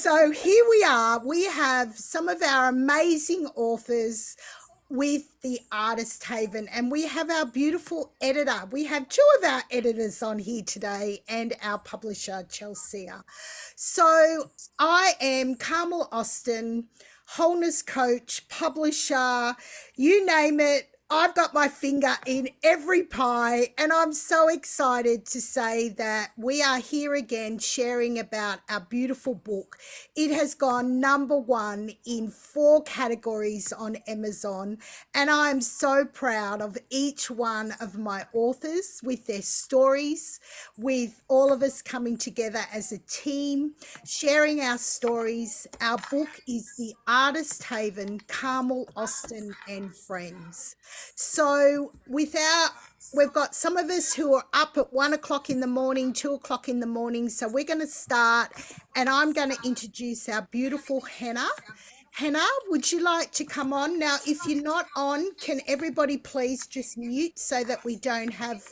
So here we are. We have some of our amazing authors with the Artist Haven, and we have our beautiful editor. We have two of our editors on here today and our publisher, Chelsea. So I am Carmel Austin, wholeness coach, publisher, you name it. I've got my finger in every pie, and I'm so excited to say that we are here again sharing about our beautiful book. It has gone number one in 4 categories on Amazon, and I'm so proud of each one of my authors with their stories, with all of us coming together as a team, sharing our stories. Our book is The Artist Haven, Carmel Austin and Friends. So we've got some of us who are up at 1 o'clock in the morning, 2 o'clock in the morning. So we're going to start, and I'm going to introduce our beautiful Hannah. Hannah, would you like to come on? Now, if you're not on, can everybody please just mute so that we don't have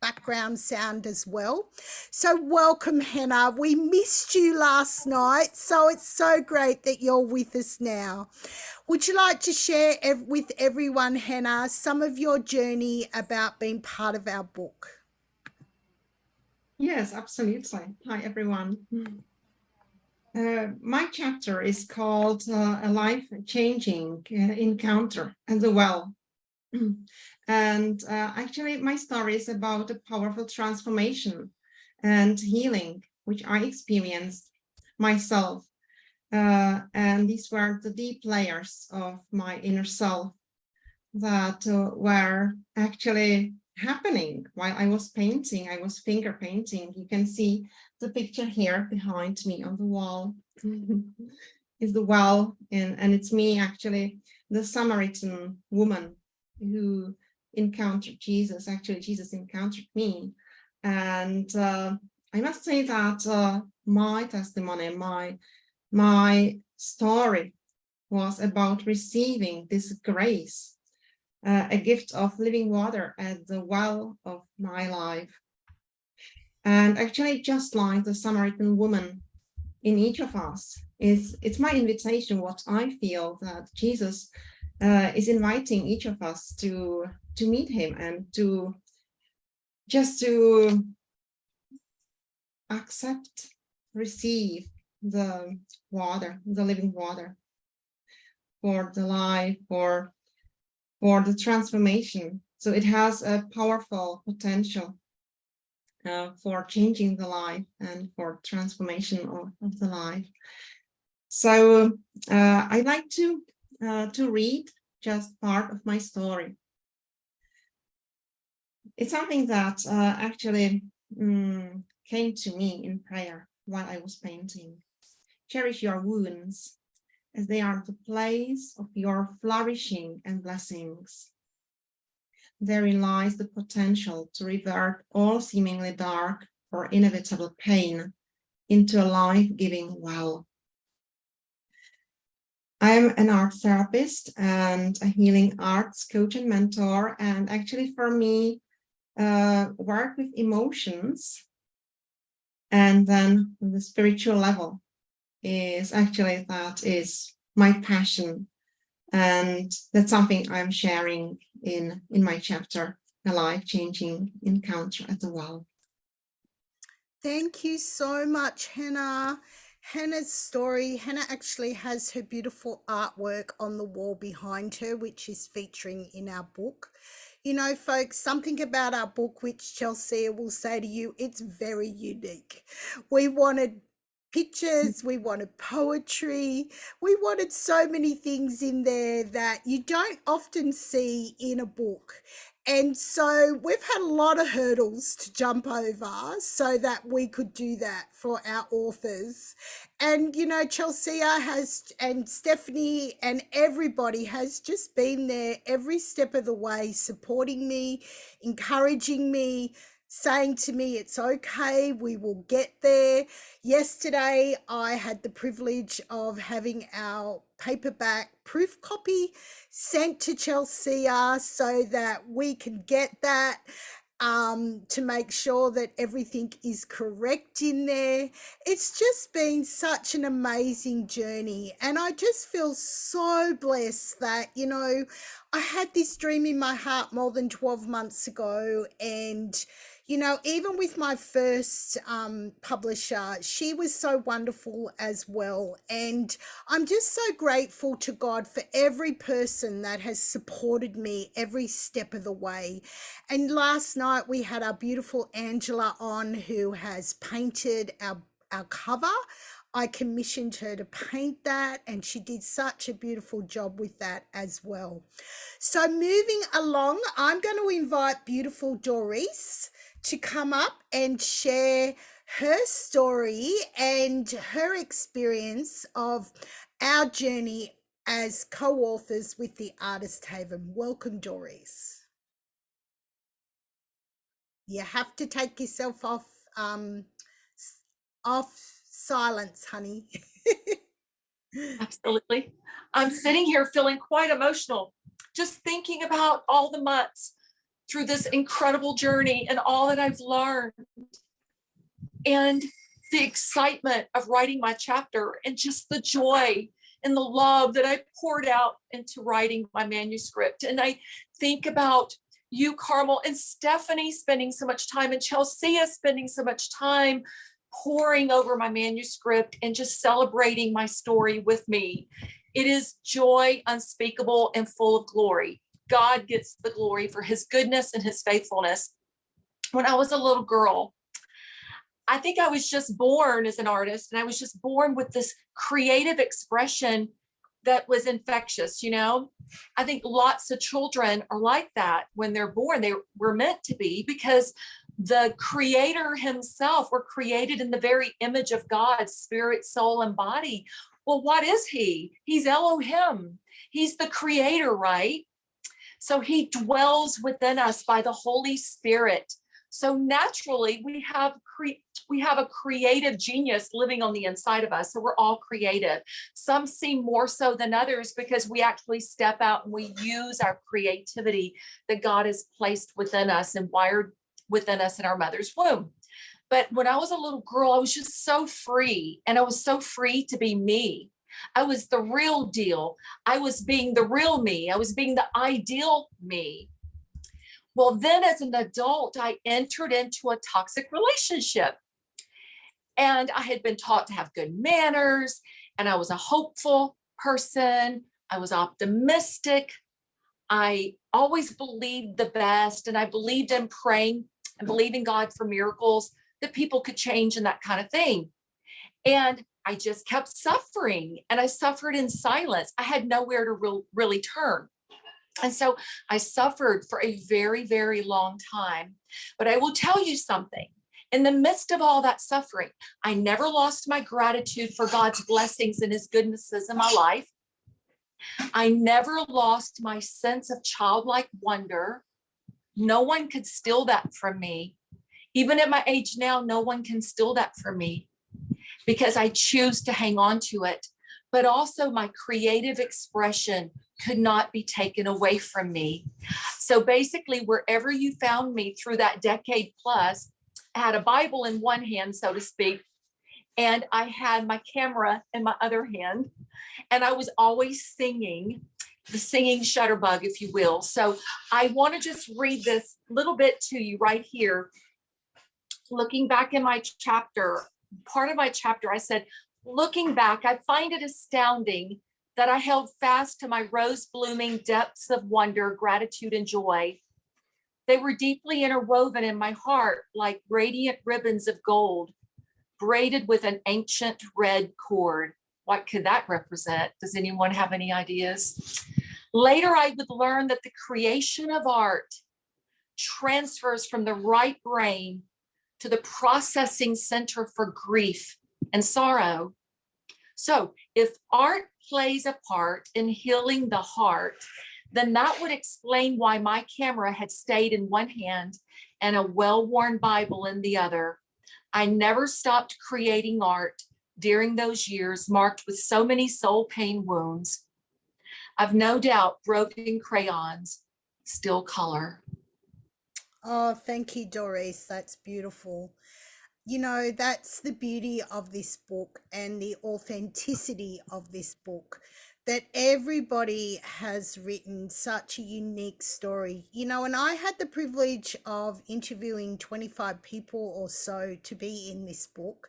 background sound as well? So welcome, Hannah. We missed you last night, so it's so great that you're with us now. Would you like to share with everyone, Hannah, some of your journey about being part of our book? Yes, absolutely. Hi, everyone. My chapter is called A Life-Changing Encounter at the Well. And actually, my story is about a powerful transformation and healing, which I experienced myself. And these were the deep layers of my inner self that were actually happening while I was painting. I was finger painting. You can see the picture here behind me on the wall. Is the well, and it's me, actually, the Samaritan woman who encountered Jesus. Actually, Jesus encountered me. And I must say that my testimony, my story was about receiving this grace, a gift of living water at the well of my life. And actually, just like the Samaritan woman in each of us, it's my invitation, what I feel, that Jesus is inviting each of us to meet him and to accept, receive the water, the living water for the life, for the transformation. So it has a powerful potential for changing the life and for transformation of the life. So I like to read just part of my story. It's something that actually came to me in prayer while I was painting. Cherish your wounds, as they are the place of your flourishing and blessings. Therein lies the potential to revert all seemingly dark or inevitable pain into a life-giving well. I am an art therapist and a healing arts coach and mentor. And actually, for me, work with emotions and then the spiritual level that is my passion. And that's something I'm sharing in my chapter, A Life-Changing Encounter at the Well. Thank you so much, Hannah. Hannah's story, Hannah actually has her beautiful artwork on the wall behind her, which is featuring in our book. You know, folks, something about our book, which Chelsea will say to you, it's very unique. We wanted pictures, we wanted poetry, we wanted so many things in there that you don't often see in a book. And so we've had a lot of hurdles to jump over so that we could do that for our authors. And, you know, Chelsea has, and Stephanie and everybody has just been there every step of the way, supporting me, encouraging me, saying to me, it's okay, we will get there. Yesterday, I had the privilege of having our paperback proof copy sent to Chelsea so that we can get that. to make sure that everything is correct in there. It's just been such an amazing journey. And I just feel so blessed that, you know, I had this dream in my heart more than 12 months ago. And, you know, even with my first publisher, she was so wonderful as well. And I'm just so grateful to God for every person that has supported me every step of the way. And last night we had our beautiful Angela on, who has painted our cover. I commissioned her to paint that, and she did such a beautiful job with that as well. So moving along, I'm going to invite beautiful Dorease to come up and share her story and her experience of our journey as co-authors with the Artist Haven. Welcome, Dorease. You have to take yourself off silence, honey. Absolutely. I'm sitting here feeling quite emotional, just thinking about all the months through this incredible journey and all that I've learned, and the excitement of writing my chapter, and just the joy and the love that I poured out into writing my manuscript. And I think about you, Carmel, and Stephanie spending so much time, and Chelsea spending so much time poring over my manuscript and just celebrating my story with me. It is joy unspeakable and full of glory. God gets the glory for his goodness and his faithfulness. When I was a little girl, I think I was just born as an artist, and I was just born with this creative expression that was infectious, you know? I think lots of children are like that when they're born. They were meant to be, because the creator himself were created in the very image of God, spirit, soul, and body. Well, what is he? He's Elohim. He's the creator, right? So he dwells within us by the Holy Spirit. So naturally, we have a creative genius living on the inside of us. So we're all creative. Some seem more so than others because we actually step out and we use our creativity that God has placed within us and wired within us in our mother's womb. But when I was a little girl, I was just so free, and I was so free to be me. I was the real deal. I was being the real me. I was being the ideal me. Well, then as an adult, I entered into a toxic relationship, and I had been taught to have good manners, and I was a hopeful person. I was optimistic. I always believed the best, and I believed in praying and believing God for miracles, that people could change and that kind of thing. And I just kept suffering, and I suffered in silence. I had nowhere to really turn. And so I suffered for a very, very long time. But I will tell you something. In the midst of all that suffering, I never lost my gratitude for God's blessings and his goodnesses in my life. I never lost my sense of childlike wonder. No one could steal that from me. Even at my age now, no one can steal that from me, because I choose to hang on to it. But also my creative expression could not be taken away from me. So basically, wherever you found me through that decade plus, I had a Bible in one hand, so to speak, and I had my camera in my other hand, and I was always singing, the singing shutterbug, if you will. So I want to just read this little bit to you right here. Looking back in my chapter, part of my chapter, I said, looking back, I find it astounding that I held fast to my rose blooming depths of wonder, gratitude, and joy. They were deeply interwoven in my heart like radiant ribbons of gold, braided with an ancient red cord. What could that represent? Does anyone have any ideas? Later, I would learn that the creation of art transfers from the right brain to the processing center for grief and sorrow. So if art plays a part in healing the heart, then that would explain why my camera had stayed in one hand and a well-worn Bible in the other. I never stopped creating art during those years marked with so many soul pain wounds. I've no doubt broken crayons still color. Oh, thank you, Dorease. That's beautiful. You know, that's the beauty of this book and the authenticity of this book, that everybody has written such a unique story. You know, and I had the privilege of interviewing 25 people or so to be in this book.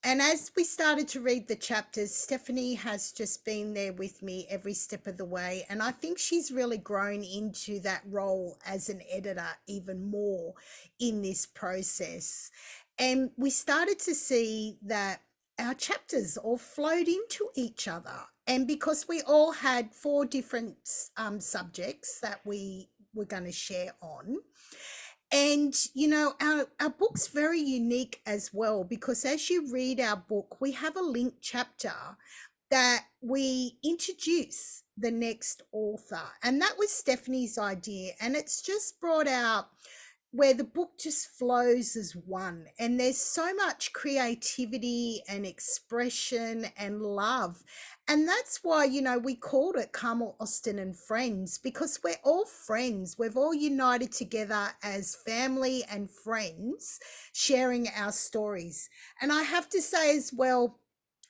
And as we started to read the chapters, Stephanie has just been there with me every step of the way. And I think she's really grown into that role as an editor even more in this process. And we started to see that our chapters all flowed into each other. And because we all had four different subjects that we were going to share on, and you know, our book's very unique as well, because as you read our book, we have a linked chapter that we introduce the next author. And that was Stephanie's idea. And it's just brought out where the book just flows as one. And there's so much creativity and expression and love. And that's why, you know, we called it Carmel Austin and Friends, because we're all friends. We've all united together as family and friends, sharing our stories. And I have to say as well,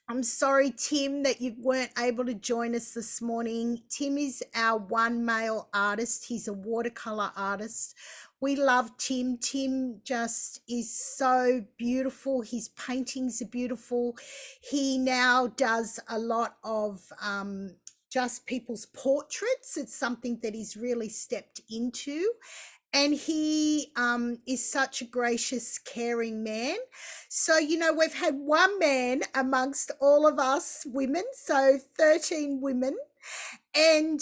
I'm sorry, Tim, that you weren't able to join us this morning. Tim is our one male artist. He's a watercolor artist. We love Tim. Tim just is so beautiful. His paintings are beautiful. He now does a lot of just people's portraits. It's something that he's really stepped into. And he is such a gracious, caring man. So, you know, we've had one man amongst all of us women, so 13 women. And,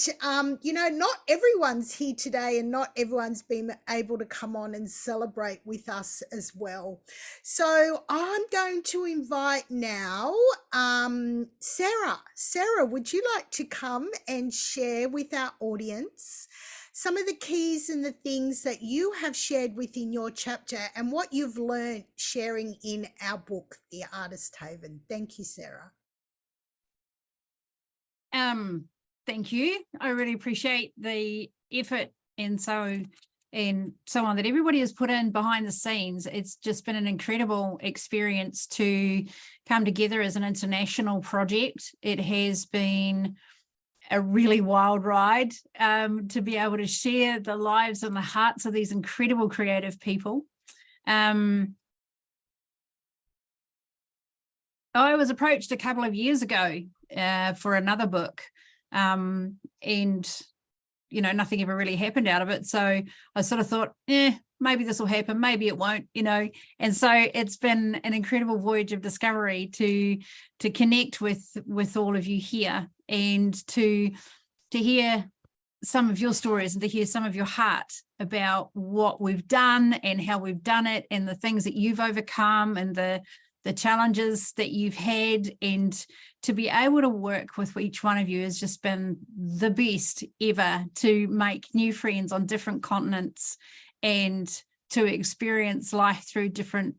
you know, not everyone's here today, and not everyone's been able to come on and celebrate with us as well. So I'm going to invite now Sarah. Sarah, would you like to come and share with our audience some of the keys and the things that you have shared within your chapter and what you've learned sharing in our book, The Artist Haven? Thank you, Sarah. Thank you. I really appreciate the effort and so on that everybody has put in behind the scenes. It's just been an incredible experience to come together as an international project. It has been a really wild ride to be able to share the lives and the hearts of these incredible creative people. I was approached a couple of years ago for another book, and you know, nothing ever really happened out of it. So I sort of thought, maybe this will happen, maybe it won't, you know. And so it's been an incredible voyage of discovery to connect with all of you here, and to hear some of your stories and to hear some of your heart about what we've done and how we've done it, and the things that you've overcome and the challenges that you've had. And to be able to work with each one of you has just been the best ever, to make new friends on different continents and to experience life through different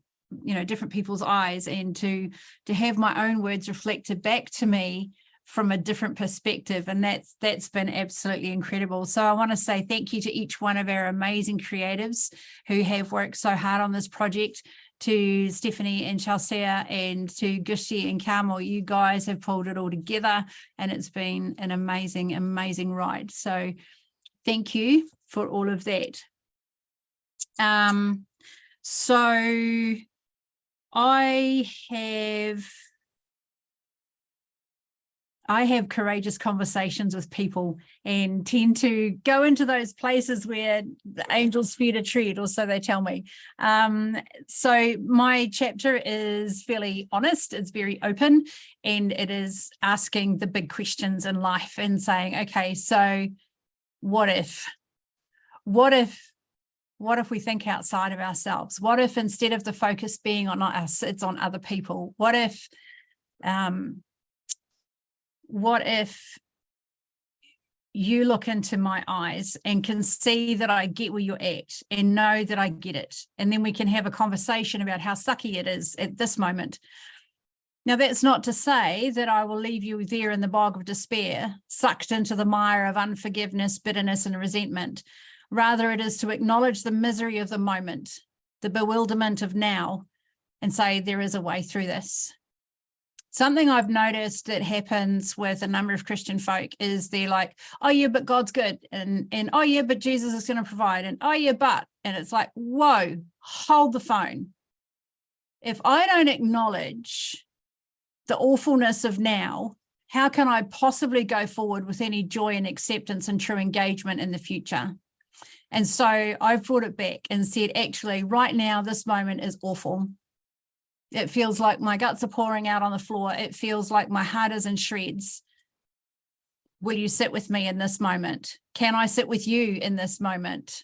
people's eyes, and to have my own words reflected back to me from a different perspective. And that's been absolutely incredible. So I want to say thank you to each one of our amazing creatives who have worked so hard on this project, to Stephanie and Chelsea and to Gushi and Carmel. You guys have pulled it all together, and it's been an amazing, amazing ride. So thank you for all of that. So I have courageous conversations with people and tend to go into those places where the angels fear to tread, or so they tell me. So my chapter is fairly honest, it's very open, and it is asking the big questions in life and saying, okay, so what if we think outside of ourselves? What if instead of the focus being on us, it's on other people? What if you look into my eyes and can see that I get where you're at and know that I get it? And then we can have a conversation about how sucky it is at this moment. Now, that's not to say that I will leave you there in the bog of despair, sucked into the mire of unforgiveness, bitterness, and resentment. Rather, it is to acknowledge the misery of the moment, the bewilderment of now, and say there is a way through this. Something I've noticed that happens with a number of Christian folk is they're like, oh yeah, but God's good. And oh yeah, but Jesus is going to provide. And oh yeah, but, and it's like, whoa, hold the phone. If I don't acknowledge the awfulness of now, how can I possibly go forward with any joy and acceptance and true engagement in the future? And so I've brought it back and said, actually, right now, this moment is awful. It feels like my guts are pouring out on the floor. It feels like my heart is in shreds. Will you sit with me in this moment? Can I sit with you in this moment?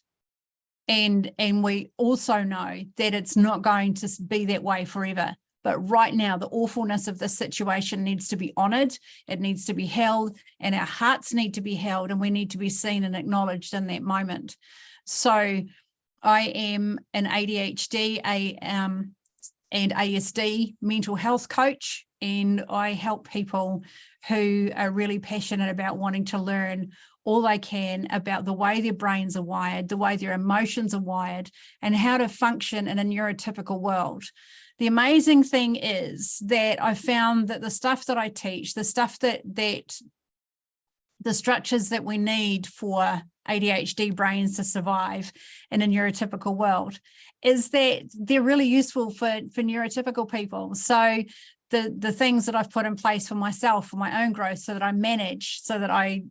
And we also know that it's not going to be that way forever. But right now, the awfulness of this situation needs to be honored. It needs to be held, and our hearts need to be held, and we need to be seen and acknowledged in that moment. So I am an ADHD, and ASD mental health coach, and I help people who are really passionate about wanting to learn all they can about the way their brains are wired, the way their emotions are wired, and how to function in a neurotypical world. The amazing thing is that I found that the stuff that I teach, the stuff that the structures that we need for ADHD brains to survive in a neurotypical world, is that they're really useful for neurotypical people. So the things that I've put in place for myself, for my own growth, so that I manage, so that I,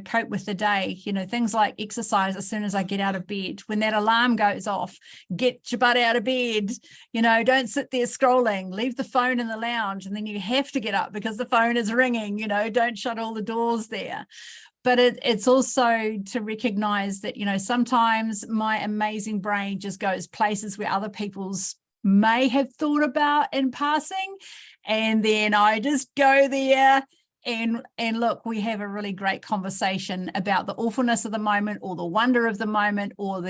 cope with the day, things like exercise as soon as I get out of bed. When that alarm goes off, get your butt out of bed, don't sit there scrolling, leave the phone in the lounge, and then you have to get up because the phone is ringing, don't shut all the doors there. But it's also to recognize that, sometimes my amazing brain just goes places where other people's may have thought about in passing. And then I just go there and look, we have a really great conversation about the awfulness of the moment, or the wonder of the moment, or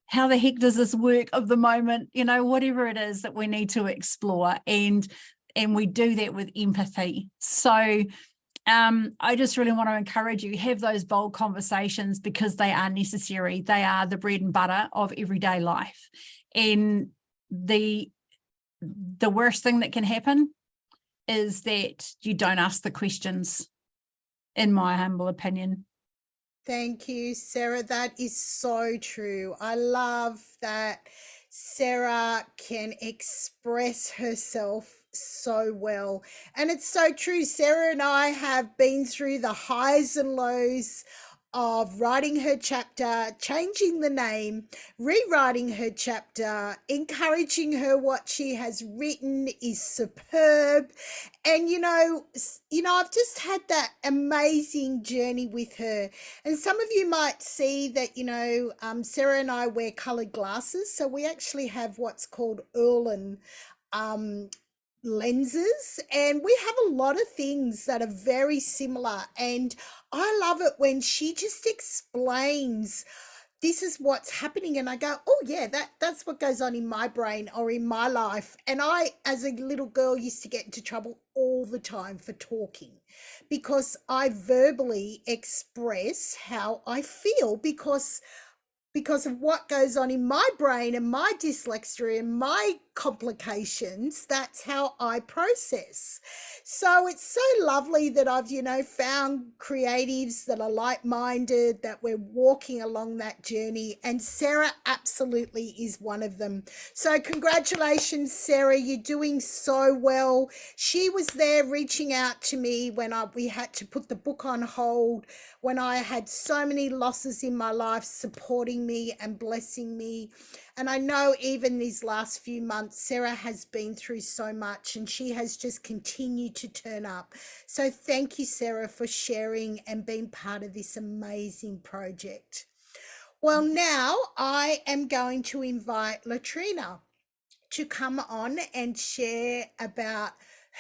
how the heck does this work of the moment, whatever it is that we need to explore. And we do that with empathy. So I just really want to encourage you, have those bold conversations, because they are necessary. They are the bread and butter of everyday life. And the worst thing that can happen is that you don't ask the questions, in my humble opinion. Thank you, Sarah. That is so true. I love that Sarah can express herself so well. And it's so true. Sarah and I have been through the highs and lows of writing her chapter, changing the name, rewriting her chapter, encouraging her. What she has written is superb. And I've just had that amazing journey with her. And some of you might see that Sarah and I wear colored glasses, so we actually have what's called Erlen lenses, and we have a lot of things that are very similar. And I love it when she just explains, this is what's happening, and I go, oh yeah, that's what goes on in my brain or in my life. And I, as a little girl, used to get into trouble all the time for talking, because I verbally express how I feel, because of what goes on in my brain and my dyslexia and my complications. That's how I process. So it's so lovely that I've, found creatives that are like-minded, that we're walking along that journey. And Sarah absolutely is one of them. So congratulations, Sarah. You're doing so well. She was there reaching out to me when we had to put the book on hold, when I had so many losses in my life, supporting me and blessing me. And I know even these last few months, Sarah has been through so much, and she has just continued to turn up. So thank you, Sarah, for sharing and being part of this amazing project. Well, now I am going to invite LaTrina to come on and share about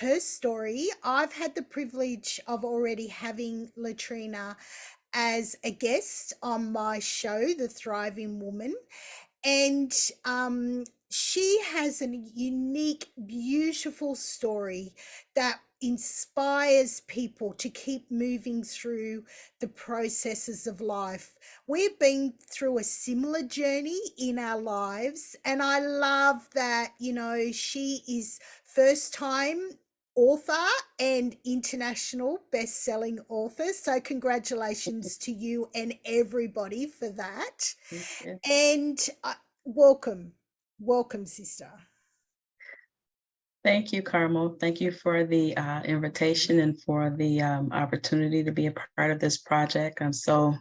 her story. I've had the privilege of already having LaTrina as a guest on my show, The Thriving Woman. And she has a unique, beautiful story that inspires people to keep moving through the processes of life. We've been through a similar journey in our lives, and I love that, you know, she is first time author and international best-selling author. So congratulations to you and everybody for that. Yeah. And welcome, welcome, sister. Thank you, Carmel. Thank you for the invitation and for the opportunity to be a part of this project. I'm so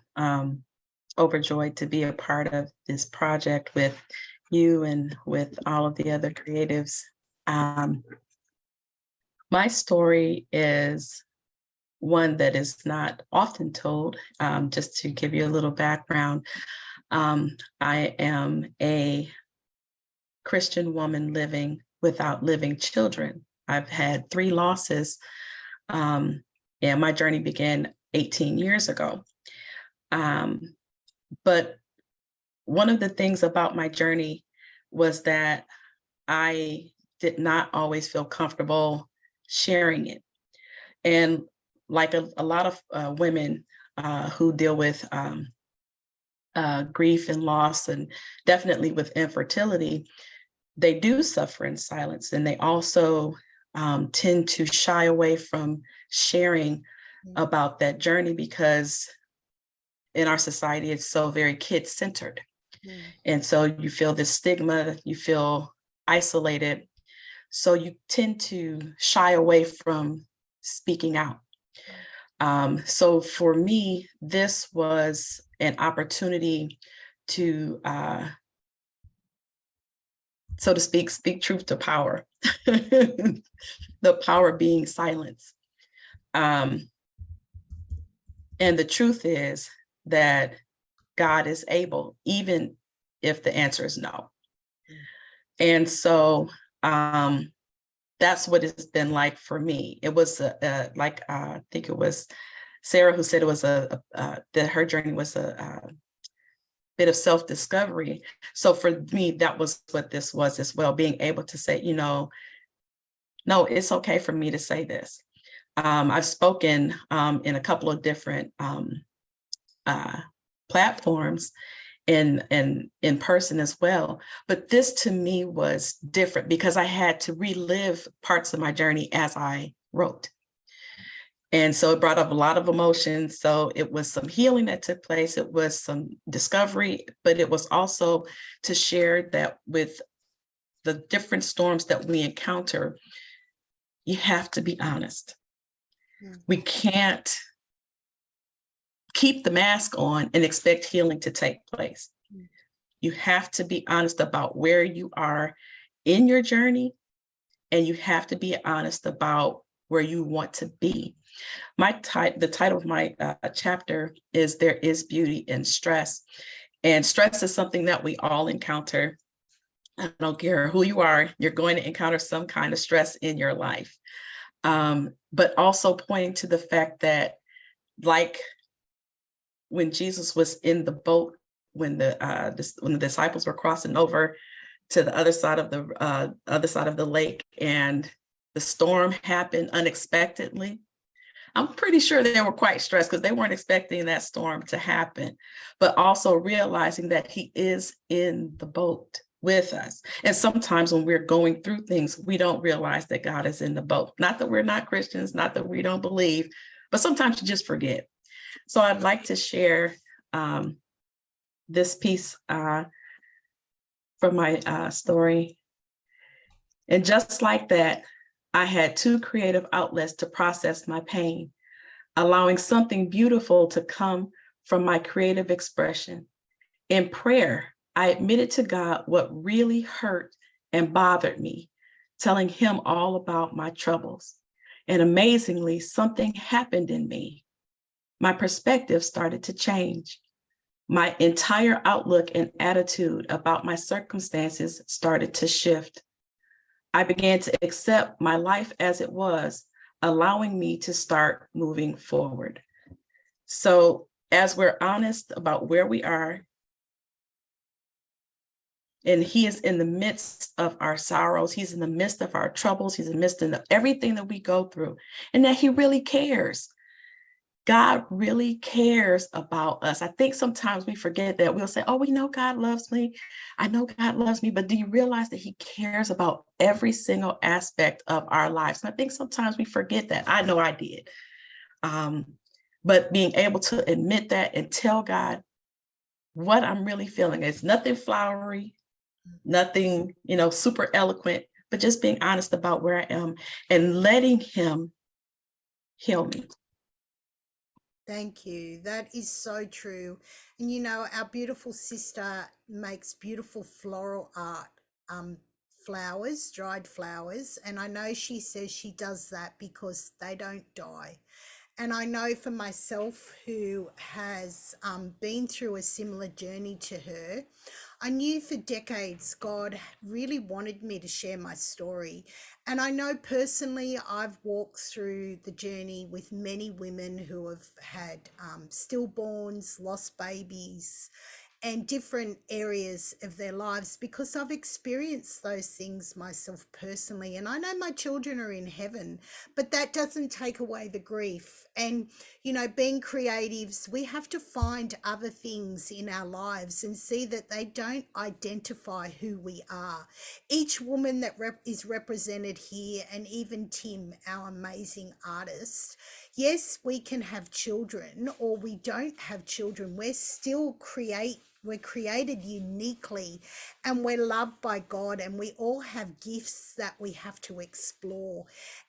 overjoyed to be a part of this project with you and with all of the other creatives. My story is one that is not often told. Just to give you a little background, I am a Christian woman living without living children. I've had 3 losses, and my journey began 18 years ago. But one of the things about my journey was that I did not always feel comfortable sharing it. And like a lot of women who deal with grief and loss, and definitely with infertility, they do suffer in silence, and they also tend to shy away from sharing about that journey because in our society, it's so very kid-centered. And so you feel this stigma, you feel isolated. So you tend to shy away from speaking out. So for me, this was an opportunity to, so to speak truth to power, the power being silence. And the truth is that God is able, even if the answer is no. And so that's what it's been like for me. It was like, I think it was Sarah who said it was that her journey was a bit of self-discovery. So for me, that was what this was as well, being able to say, you know, no, it's okay for me to say this. I've spoken in a couple of different platforms and in person as well. But this to me was different because I had to relive parts of my journey as I wrote. And so it brought up a lot of emotions. So it was some healing that took place. It was some discovery, but it was also to share that with the different storms that we encounter, you have to be honest. We can't keep the mask on and expect healing to take place. You have to be honest about where you are in your journey, and you have to be honest about where you want to be. The title of my chapter is There is Beauty in Stress. And stress is something that we all encounter. I don't care who you are, you're going to encounter some kind of stress in your life. But also pointing to the fact that, like when Jesus was in the boat, when the disciples were crossing over to the other side of the lake, and the storm happened unexpectedly. I'm pretty sure they were quite stressed because they weren't expecting that storm to happen, but also realizing that he is in the boat with us. And sometimes when we're going through things, we don't realize that God is in the boat. Not that we're not Christians, not that we don't believe, but sometimes you just forget. So I'd like to share this piece from my story. And just like that, I had 2 creative outlets to process my pain, allowing something beautiful to come from my creative expression. In prayer, I admitted to God what really hurt and bothered me, telling him all about my troubles. And amazingly, something happened in me. My perspective started to change. My entire outlook and attitude about my circumstances started to shift. I began to accept my life as it was, allowing me to start moving forward. So as we're honest about where we are And he is in the midst of our sorrows. He's in the midst of our troubles. He's in the midst of everything that we go through, and that he really cares. God really cares about us. I think sometimes we forget that. We'll say, oh, we know God loves me. I know God loves me. But do you realize that he cares about every single aspect of our lives? And I think sometimes we forget that. I know I did. But being able to admit that and tell God what I'm really feeling. It's nothing flowery, nothing, super eloquent, but just being honest about where I am and letting him heal me. Thank you. That is so true. And our beautiful sister makes beautiful floral art, flowers, dried flowers. And I know she says she does that because they don't die. And I know for myself, who has been through a similar journey to her, I knew for decades God really wanted me to share my story. And I know personally I've walked through the journey with many women who have had stillborns, lost babies, and different areas of their lives, because I've experienced those things myself personally. And I know my children are in heaven, but that doesn't take away the grief. And, being creatives, we have to find other things in our lives and see that they don't identify who we are. Each woman that is represented here, and even Tim, our amazing artist, yes, we can have children or we don't have children. We're created uniquely, and we're loved by God, and we all have gifts that we have to explore.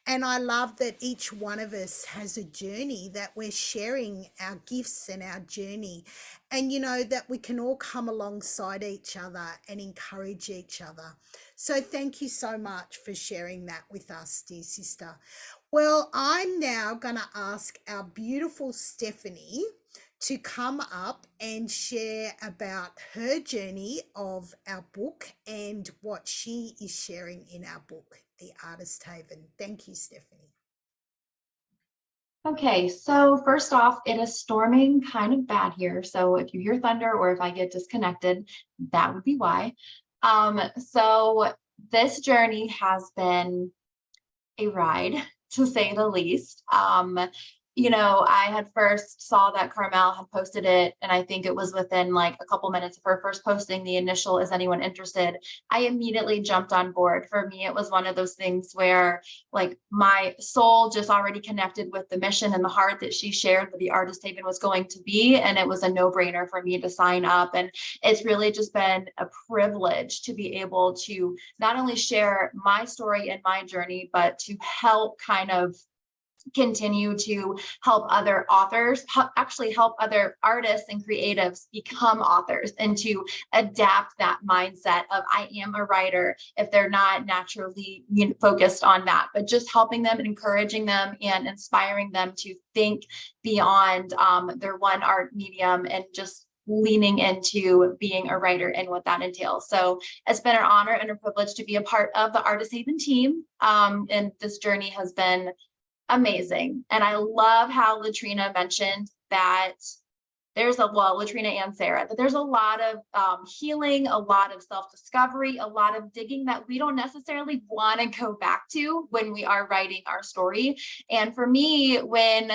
And I love that each one of us has a journey, that we're sharing our gifts and our journey, and that we can all come alongside each other and encourage each other. So thank you so much for sharing that with us, dear sister. Well, I'm now going to ask our beautiful Stephanie to come up and share about her journey of our book and what she is sharing in our book, The Artist Haven. Thank you, Stephanie. Okay, so first off, it is storming kind of bad here. So if you hear thunder or if I get disconnected, that would be why. So this journey has been a ride, to say the least. I had first saw that Carmel had posted it, and I think it was within like a couple minutes of her first posting the initial, "Is anyone interested?" I immediately jumped on board. For me, it was one of those things where like my soul just already connected with the mission and the heart that she shared that the Artist Haven was going to be, and it was a no-brainer for me to sign up. And it's really just been a privilege to be able to not only share my story and my journey, but to help kind of continue to help other authors, help other artists and creatives become authors, and to adapt that mindset of I am a writer if they're not naturally focused on that, but just helping them and encouraging them and inspiring them to think beyond their one art medium and just leaning into being a writer and what that entails. So it's been an honor and a privilege to be a part of the Artist Haven team. And this journey has been amazing. And I love how LaTrina mentioned that LaTrina and Sarah, that there's a lot of healing, a lot of self-discovery, a lot of digging that we don't necessarily want to go back to when we are writing our story. And for me, when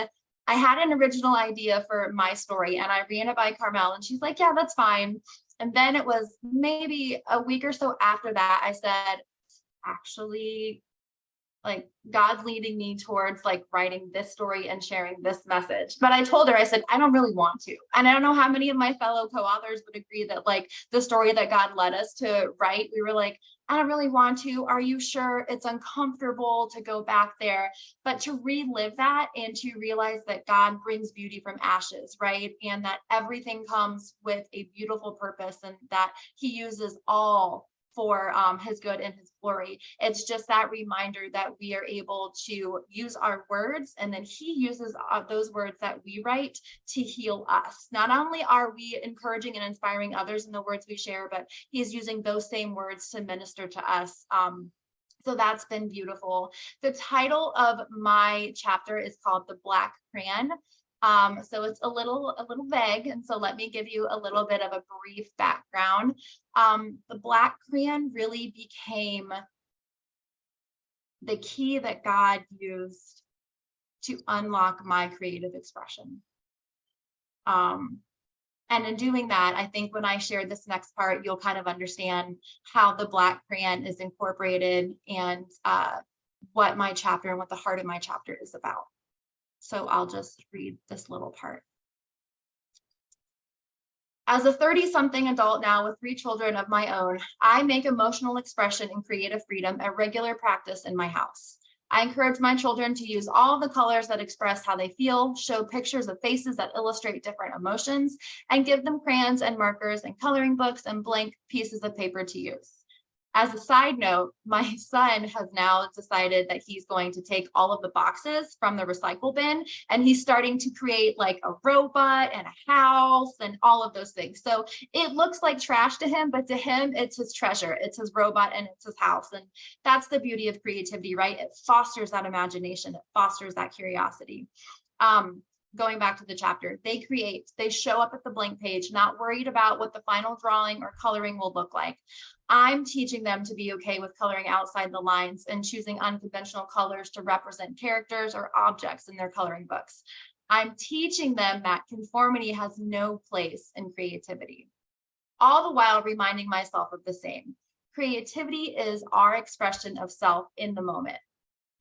I had an original idea for my story and I ran it by Carmel, and she's like, yeah, that's fine. And then it was maybe a week or so after that, I said, actually, like God's leading me towards like writing this story and sharing this message. But I told her, I said, I don't really want to. And I don't know how many of my fellow co-authors would agree that like the story that God led us to write, we were like, I don't really want to. Are you sure? It's uncomfortable to go back there, but to relive that and to realize that God brings beauty from ashes, right? And that everything comes with a beautiful purpose, and that he uses all for his good and his glory. It's just that reminder that we are able to use our words, and then he uses those words that we write to heal us. Not only are we encouraging and inspiring others in the words we share, but he's using those same words to minister to us. So that's been beautiful. The title of my chapter is called The Black Crayon. So it's a little vague. And so let me give you a little bit of a brief background. The black crayon really became the key that God used to unlock my creative expression. And in doing that, I think when I share this next part, you'll kind of understand how the black crayon is incorporated and what my chapter and what the heart of my chapter is about. So I'll just read this little part. As a 30-something adult now with 3 children of my own, I make emotional expression and creative freedom a regular practice in my house. I encourage my children to use all the colors that express how they feel, show pictures of faces that illustrate different emotions, and give them crayons and markers and coloring books and blank pieces of paper to use. As a side note, my son has now decided that he's going to take all of the boxes from the recycle bin, and he's starting to create like a robot and a house and all of those things. So it looks like trash to him, but to him, it's his treasure. It's his robot and it's his house. And that's the beauty of creativity, right? It fosters that imagination. It fosters that curiosity. Going back to the chapter, they show up at the blank page, not worried about what the final drawing or coloring will look like. I'm teaching them to be okay with coloring outside the lines and choosing unconventional colors to represent characters or objects in their coloring books. I'm teaching them that conformity has no place in creativity, all the while reminding myself of the same. Creativity is our expression of self in the moment.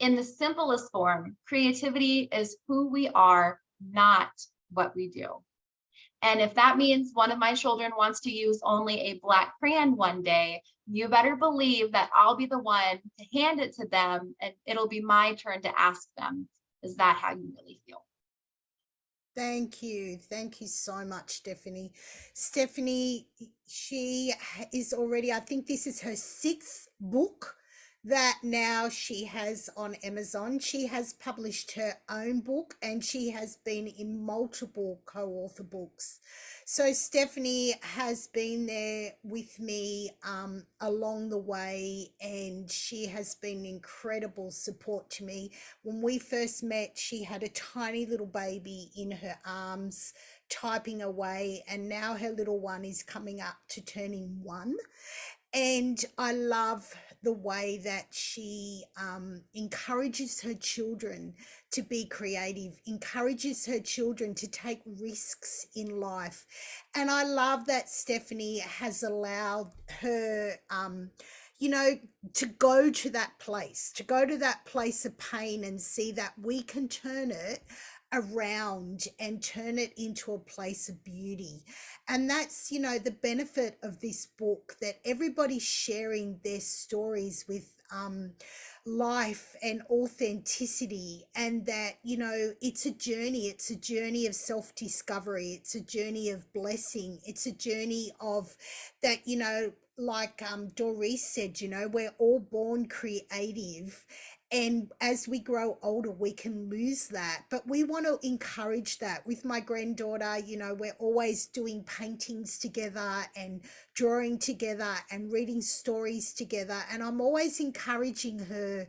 In the simplest form, creativity is who we are, not what we do. And if that means one of my children wants to use only a black crayon one day, you better believe that I'll be the one to hand it to them, and it'll be my turn to ask them, is that how you really feel? Thank you. Thank you so much, Stephanie. Stephanie, she is already, I think this is her 6th book that now she has on Amazon. She has published her own book and she has been in multiple co-author books. So Stephanie has been there with me along the way, and she has been incredible support to me. When we first met, she had a tiny little baby in her arms typing away, and now her little one is coming up to turning 1. And I love the way that she encourages her children to be creative, encourages her children to take risks in life. And I love that Stephanie has allowed her, to go to that place of pain and see that we can turn it around and turn it into a place of beauty. And that's, the benefit of this book, that everybody's sharing their stories with life and authenticity, and that, it's a journey of self-discovery, it's a journey of blessing, it's a journey of that, like Dorease said, we're all born creative, and as we grow older we can lose that, but we want to encourage that. With my granddaughter, we're always doing paintings together and drawing together and reading stories together, and I'm always encouraging her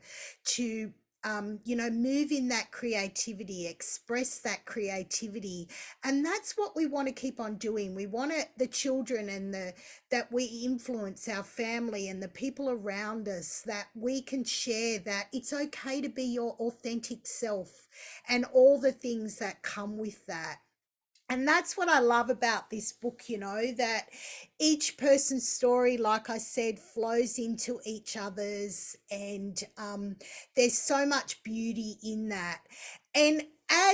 to move in that creativity, express that creativity. And that's what we want to keep on doing. We want the children and that we influence, our family and the people around us, that we can share that it's okay to be your authentic self and all the things that come with that. And that's what I love about this book, that each person's story, like I said, flows into each other's, and there's so much beauty in that. And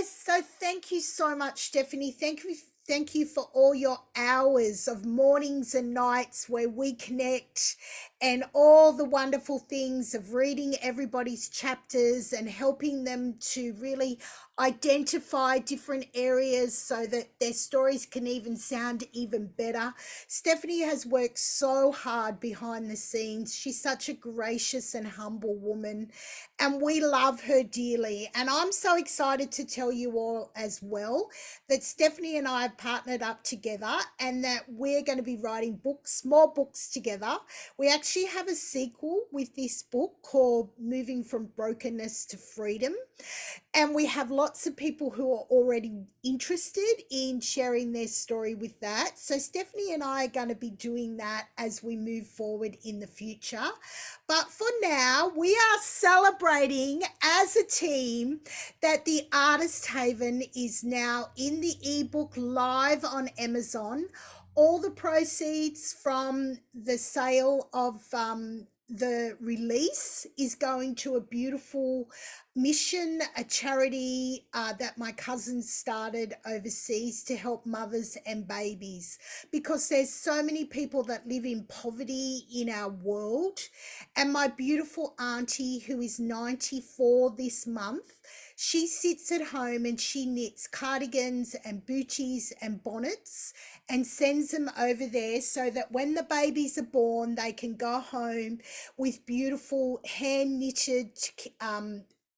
so thank you so much, Stephanie. Thank you for all your hours of mornings and nights where we connect, and all the wonderful things of reading everybody's chapters and helping them to really identify different areas so that their stories can even sound even better. Stephanie has worked so hard behind the scenes. She's such a gracious and humble woman, and we love her dearly. And I'm so excited to tell you all as well that Stephanie and I have partnered up together, and that we're going to be writing books, more books together. We actually actually have a sequel with this book called Moving from Brokenness to Freedom. And we have lots of people who are already interested in sharing their story with that. So Stephanie and I are going to be doing that as we move forward in the future. But for now, we are celebrating as a team that the Artist Haven is now in the ebook live on Amazon. All the proceeds from the sale of the release is going to a beautiful mission, a charity that my cousin started overseas to help mothers and babies, because there's so many people that live in poverty in our world. And my beautiful auntie, who is 94 this month, she sits at home and she knits cardigans and booties and bonnets and sends them over there so that when the babies are born, they can go home with beautiful hand knitted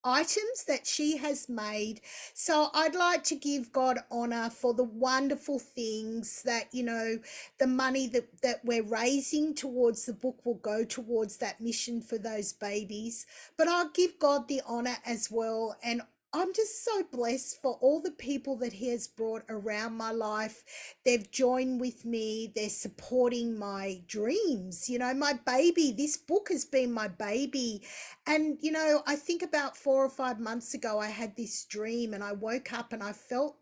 items that she has made. So I'd like to give God honor for the wonderful things that, you know, the money that we're raising towards the book will go towards that mission for those babies. But I'll give God the honor as well. And I'm just so blessed for all the people that he has brought around my life. They've joined with me. They're supporting my dreams. You know, my baby, this book has been my baby. And, you know, I think about 4 or 5 months ago, I had this dream and I woke up and I felt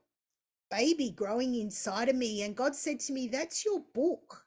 baby growing inside of me. And God said to me, that's your book.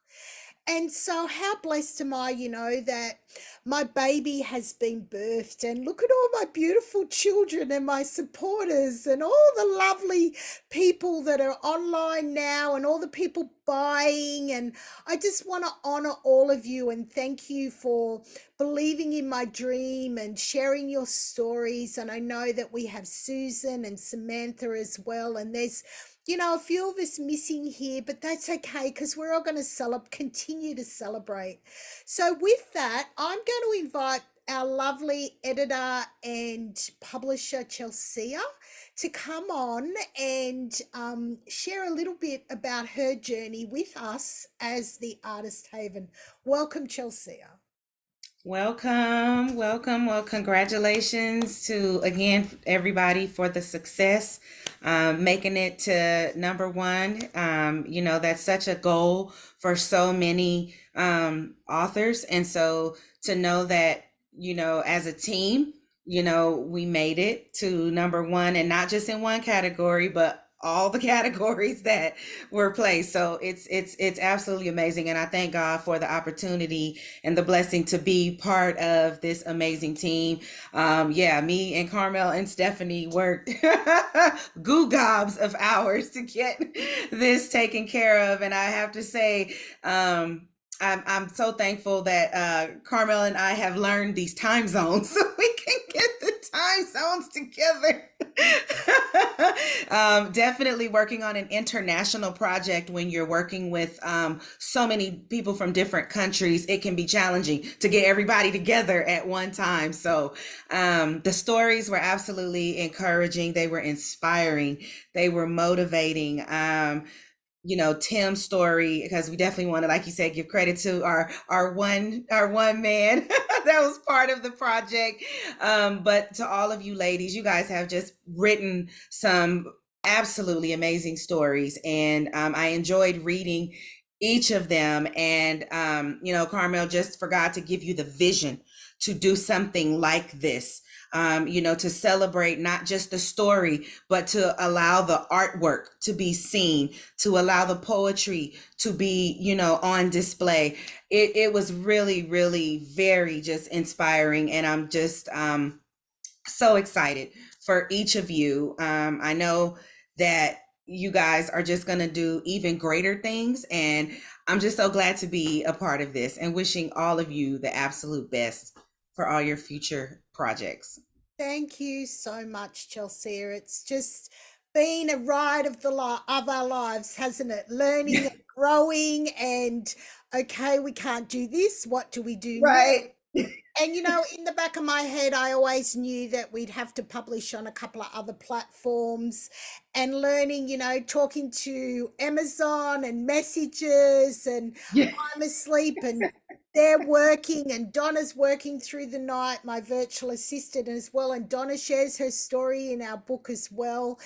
And so how blessed am I, you know, that my baby has been birthed, and look at all my beautiful children and my supporters and all the lovely people that are online now and all the people buying. And I just want to honor all of you and thank you for believing in my dream and sharing your stories. And I know that we have Susan and Samantha as well. And there's, you know, a few of us missing here, but that's okay because we're all going to continue to celebrate. So with that, I'm going to invite our lovely editor and publisher, Chelsea, to come on and share a little bit about her journey with us as the Artist Haven. Welcome, Chelsea. Welcome, welcome. Well, congratulations to, again, everybody for the success, making it to #1. You know, that's such a goal for so many authors. And so to know that, you know, as a team, you know, we made it to #1, and not just in one category, but all the categories that were placed. So it's absolutely amazing. And I thank God for the opportunity and the blessing to be part of this amazing team. Yeah, me and Carmel and Stephanie worked goo gobs of hours to get this taken care of. And I have to say, I'm so thankful that Carmel and I have learned these time zones so we can get the time zones together. Definitely working on an international project when you're working with so many people from different countries, it can be challenging to get everybody together at one time. So the stories were absolutely encouraging. They were inspiring. They were motivating. You know, Tim's story, because we definitely want to, like you said, give credit to our one man that was part of the project. But to all of you ladies, you guys have just written some absolutely amazing stories, and I enjoyed reading each of them. And you know, Carmel, just forgot to give you the vision to do something like this. You know, to celebrate not just the story, but to allow the artwork to be seen, to allow the poetry to be, you know, on display. It was really, really very just inspiring. And I'm just so excited for each of you. I know that you guys are just going to do even greater things. And I'm just so glad to be a part of this, and wishing all of you the absolute best for all your future projects. Thank you so much, Chelsea. It's just been a ride of our lives, hasn't it? Learning and growing, and okay, we can't do this. What do we do Right. now? And you know, in the back of my head, I always knew that we'd have to publish on a couple of other platforms, and learning, you know, talking to Amazon and messages, and Yeah. I'm asleep and they're working, and Donna's working through the night, my virtual assistant as well. And Donna shares her story in our book as well.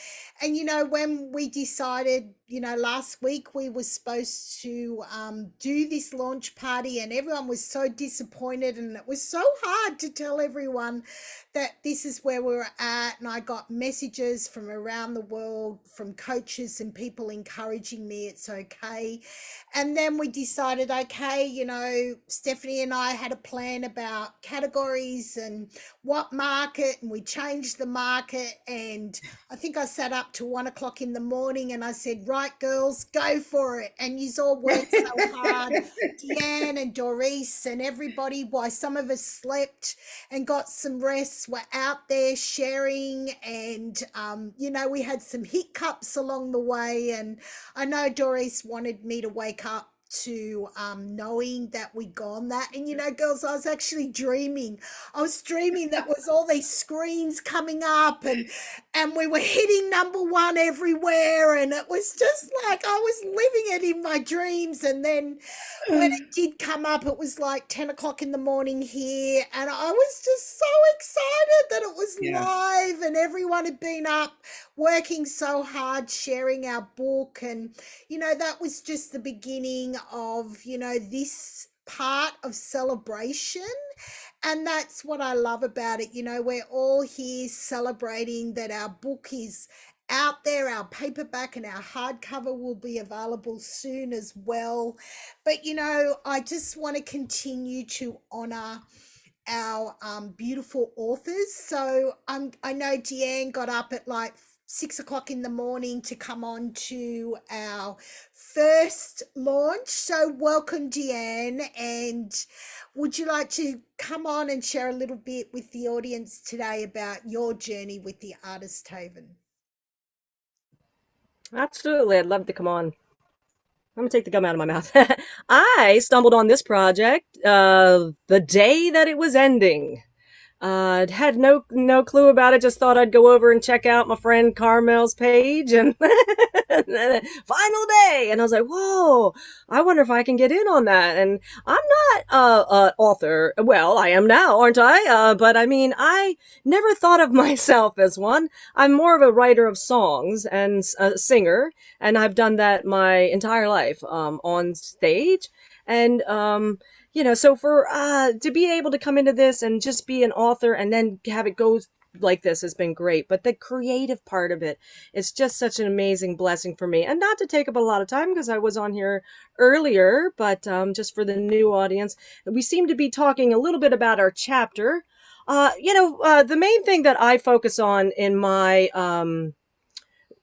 And, when we decided, last week we were supposed to do this launch party, and everyone was so disappointed. And it was so hard to tell everyone that this is where we were at. And I got messages from around the world from coaches and people encouraging me it's okay. And then we decided, okay, Stephanie and I had a plan about categories and what market, and we changed the market. And I think I sat up to 1 o'clock in the morning and I said, right, girls, go for it. And you all worked so hard, Deanne and Dorease and everybody, why some of us slept and got some rest, were out there sharing. And, we had some hiccups along the way. And I know Dorease wanted me to wake up to knowing that we'd gone that. And girls, I was actually dreaming. I was dreaming that was all these screens coming up, and we were hitting number one everywhere, and it was just like I was living it in my dreams. And then when it did come up, it was like 10 o'clock in the morning here, and I was just so excited that it was live and everyone had been up working so hard sharing our book. And that was just the beginning of this part of celebration. And that's what I love about it. We're all here celebrating that our book is out there. Our paperback and our hardcover will be available soon as well. But I just want to continue to honor our beautiful authors. So I know Deanne got up at like 6 o'clock in the morning to come on to our first launch. So welcome, Deanne. And would you like to come on and share a little bit with the audience today about your journey with the Artist Haven? Absolutely. I'd love to come on. I'm gonna take the gum out of my mouth. I stumbled on this project the day that it was ending. Had no clue about it. Just thought I'd go over and check out my friend Carmel's page, and final day. And I was like, whoa, I wonder if I can get in on that. And I'm not a author. Well, I am now, aren't I? But I mean, I never thought of myself as one. I'm more of a writer of songs and a singer, and I've done that my entire life on stage. And so for to be able to come into this and just be an author and then have it go like this has been great. But the creative part of it is just such an amazing blessing for me. And not to take up a lot of time because I was on here earlier, but just for the new audience, we seem to be talking a little bit about our chapter. The main thing that I focus on in my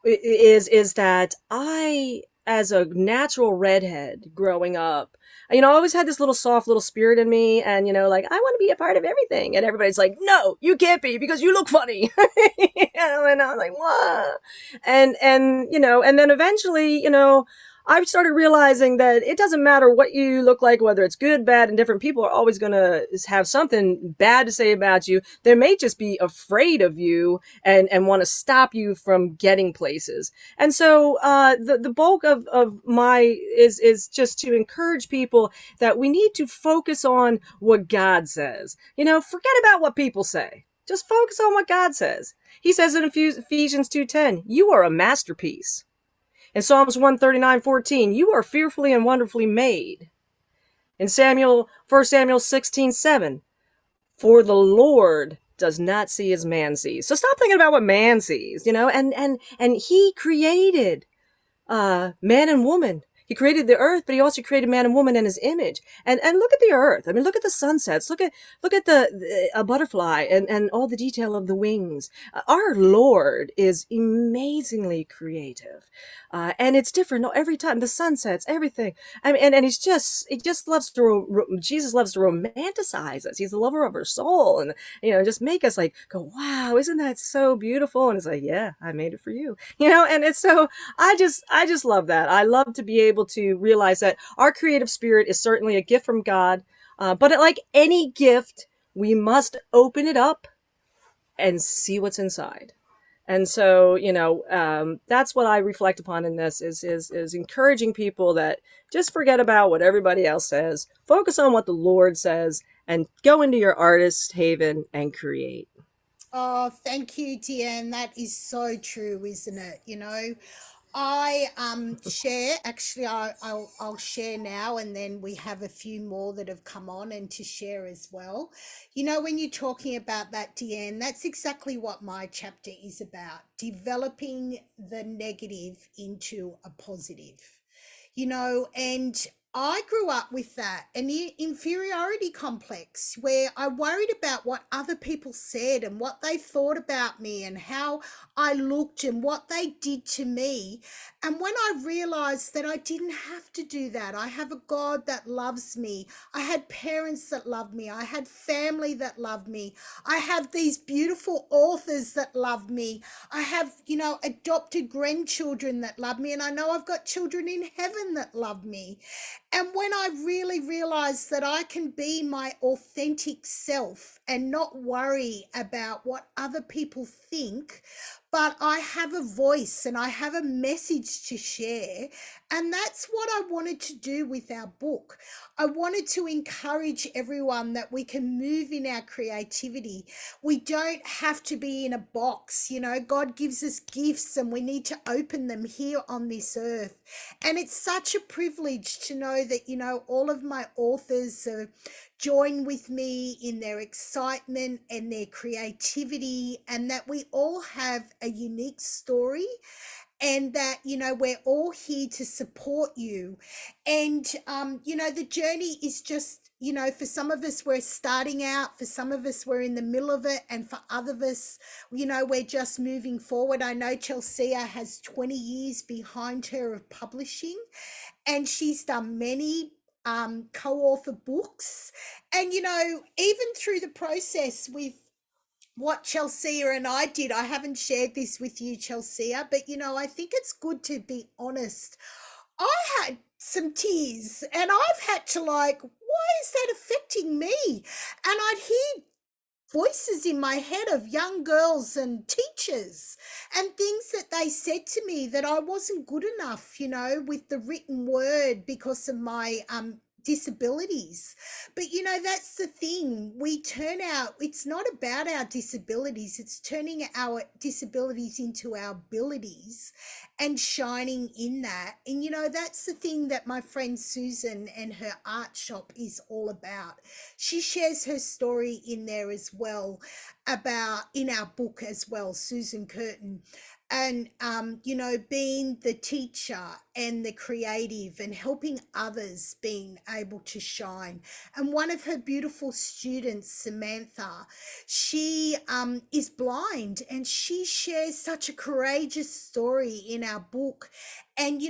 is that I, as a natural redhead growing up, I always had this little soft little spirit in me, and like I want to be a part of everything, and everybody's like, no, you can't be because you look funny. And I was like, what? And then eventually, I started realizing that it doesn't matter what you look like, whether it's good, bad, and different people are always going to have something bad to say about you. They may just be afraid of you and want to stop you from getting places. And so the bulk of my is just to encourage people that we need to focus on what God says. Forget about what people say. Just focus on what God says. He says in Ephesians 2:10, you are a masterpiece. In Psalms 139:14, you are fearfully and wonderfully made. In 1 Samuel 16:7, for the Lord does not see as man sees. So stop thinking about what man sees, and he created man and woman. He created the earth, but he also created man and woman in his image. And look at the earth. I mean, look at the sunsets. Look at a butterfly and all the detail of the wings. Our Lord is amazingly creative. And it's different every time. The sunsets, everything. I mean, and he just loves to, Jesus loves to romanticize us. He's the lover of our soul, and, just make us like go, wow, isn't that so beautiful? And it's like, yeah, I made it for you, and it's so, I just love that. I love to be able to realize that our creative spirit is certainly a gift from God. But like any gift, we must open it up and see what's inside. And so, that's what I reflect upon in this is encouraging people that just forget about what everybody else says, focus on what the Lord says, and go into your artist haven and create. Oh, thank you, Deanne. That is so true, isn't it? I share actually I'll share now, and then we have a few more that have come on and to share as well. When you're talking about that, Deanne, that's exactly what my chapter is about, developing the negative into a positive. And I grew up with that, an inferiority complex where I worried about what other people said and what they thought about me and how I looked and what they did to me. And when I realized that I didn't have to do that, I have a God that loves me. I had parents that loved me. I had family that loved me. I have these beautiful authors that love me. I have, adopted grandchildren that love me. And I know I've got children in heaven that love me. And when I really realized that I can be my authentic self and not worry about what other people think, but I have a voice and I have a message to share. And that's what I wanted to do with our book. I wanted to encourage everyone that we can move in our creativity. We don't have to be in a box. God gives us gifts and we need to open them here on this earth. And it's such a privilege to know that, all of my authors join with me in their excitement and their creativity, and that we all have a unique story, and that we're all here to support you. And the journey is just, for some of us we're starting out, for some of us we're in the middle of it, and for other of us, we're just moving forward. I know Chelsea has 20 years behind her of publishing, and she's done many co-author books. And even through the process with what Chelsea and I did, I haven't shared this with you, Chelsea, but I think it's good to be honest. I had some tears, and I've had to, like, why is that affecting me? And I'd hear voices in my head of young girls and teachers and things that they said to me, that I wasn't good enough, with the written word because of my disabilities. But that's the thing, we turn out, it's not about our disabilities, it's turning our disabilities into our abilities and shining in that. And that's the thing that my friend Susan and her art shop is all about. She shares her story in there as well, about, in our book as well, Susan Curtin. And being the teacher and the creative and helping others being able to shine. And one of her beautiful students, Samantha, she is blind, and she shares such a courageous story in our book, and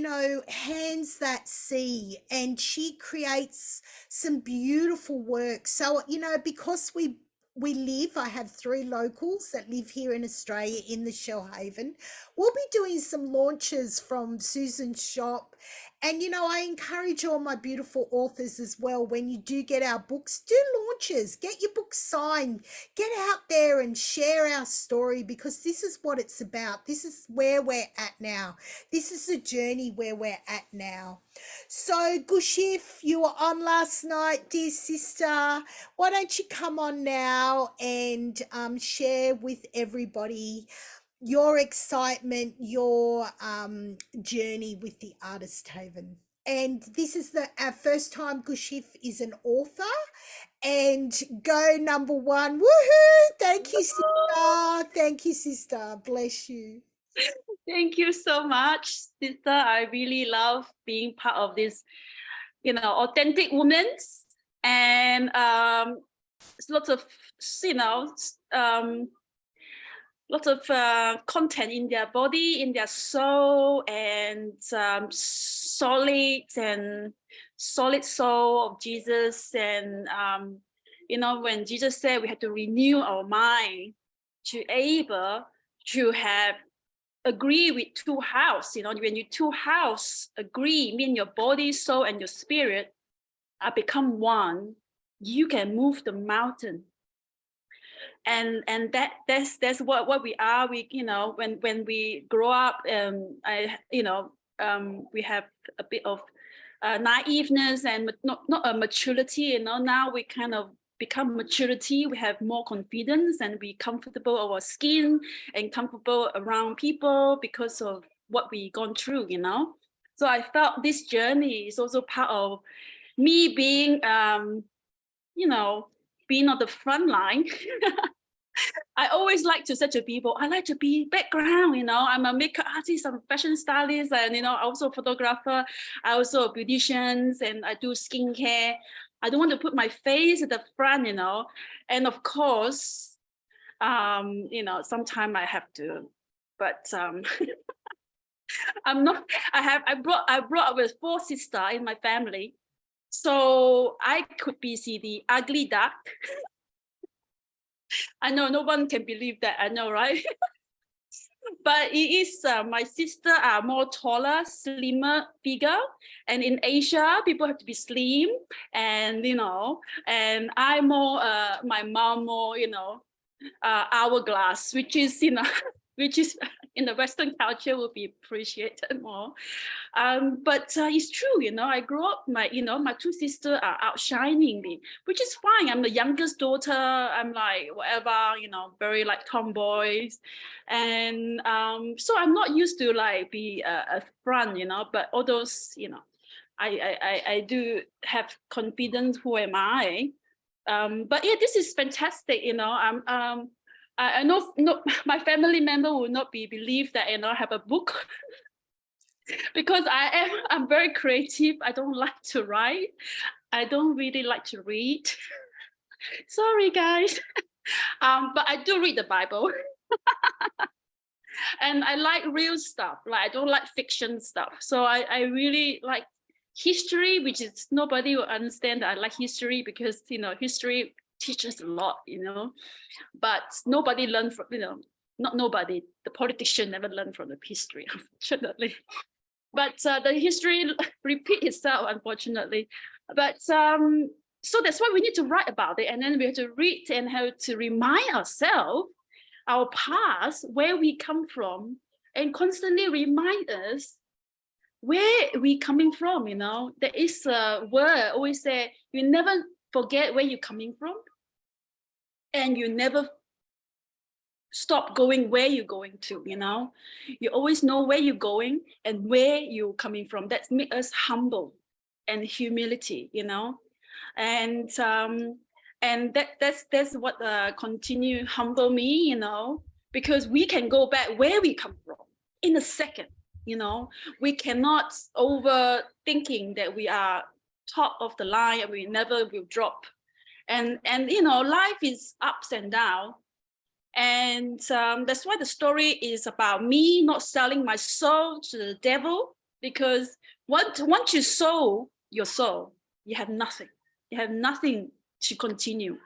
hands that see, and she creates some beautiful work. So because we live, I have 3 locals that live here in Australia in the Shellhaven. We'll be doing some launches from Susan's shop. And, I encourage all my beautiful authors as well, when you do get our books, do launches, get your books signed, get out there and share our story, because this is what it's about. This is where we're at now. This is the journey where we're at now. So, Gushif, you were on last night, dear sister. Why don't you come on now and share with everybody your excitement, your journey with the Artist Haven. And this is our first time Gushif is an author. And go number 1. Woohoo! Thank you, sister. Thank you, sister. Bless you. Thank you so much, sister. I really love being part of this, authentic women, and lots of, lots of content in their body, in their soul, and solid soul of Jesus. And when Jesus said we had to renew our mind to able to have agree with 2 house, when you 2 house agree, mean your body, soul, and your spirit are become one, you can move the mountain. that's what we are. We, you know, when we grow up, we have a bit of naiveness and not a maturity, you know. Now we kind of become maturity, we have more confidence, and we comfortable our skin and comfortable around people because of what we gone through, you know. So I felt this journey is also part of me being being on the front line. I always like to say to people, I like to be background, you know. I'm a makeup artist, I'm a fashion stylist, and, you know, also a photographer. I also a beautician, and I do skincare. I don't want to put my face at the front, you know. And of course, you know, sometimes I have to, but I'm not. I brought up with 4 sisters in my family, so I could be see the ugly duck. I know no one can believe that. I know, right? But it is my sister are more taller, slimmer, bigger, and in Asia people have to be slim, and you know, and I'm more my mom more, you know, hourglass, which is, you know, which is in the Western culture would be appreciated more. But it's true, you know, I grew up, my 2 sisters are outshining me, which is fine. I'm the youngest daughter. I'm like, whatever, you know, very like tomboys. And so I'm not used to like be a front, you know, but all those, you know, I do have confidence. Who am I? But yeah, this is fantastic, you know. I know my family member will not believe that, you know, I have a book because I'm very creative. I don't like to write. I don't really like to read. Sorry, guys. But I do read the Bible. And I like real stuff. Like, I don't like fiction stuff. So I really like history, which is nobody will understand that I like history, because, you know, history teaches a lot, you know, but nobody learned from, you know, not nobody, the politician never learned from the history, unfortunately. But the history repeat itself, unfortunately. But so that's why we need to write about it, and then we have to read and have to remind ourselves our past, where we come from, and constantly remind us where we coming from. You know, there is a word always say, you never forget where you're coming from, and you never stop going where you're going to. You know, you always know where you're going and where you're coming from. That makes us humble and humility, you know. And that's what continue humble me, you know, because we can go back where we come from in a second. You know, we cannot overthinking that we are top of the line and we never will drop. And you know, life is ups and downs. And that's why the story is about me not selling my soul to the devil, because once you sold your soul, you have nothing. You have nothing to continue.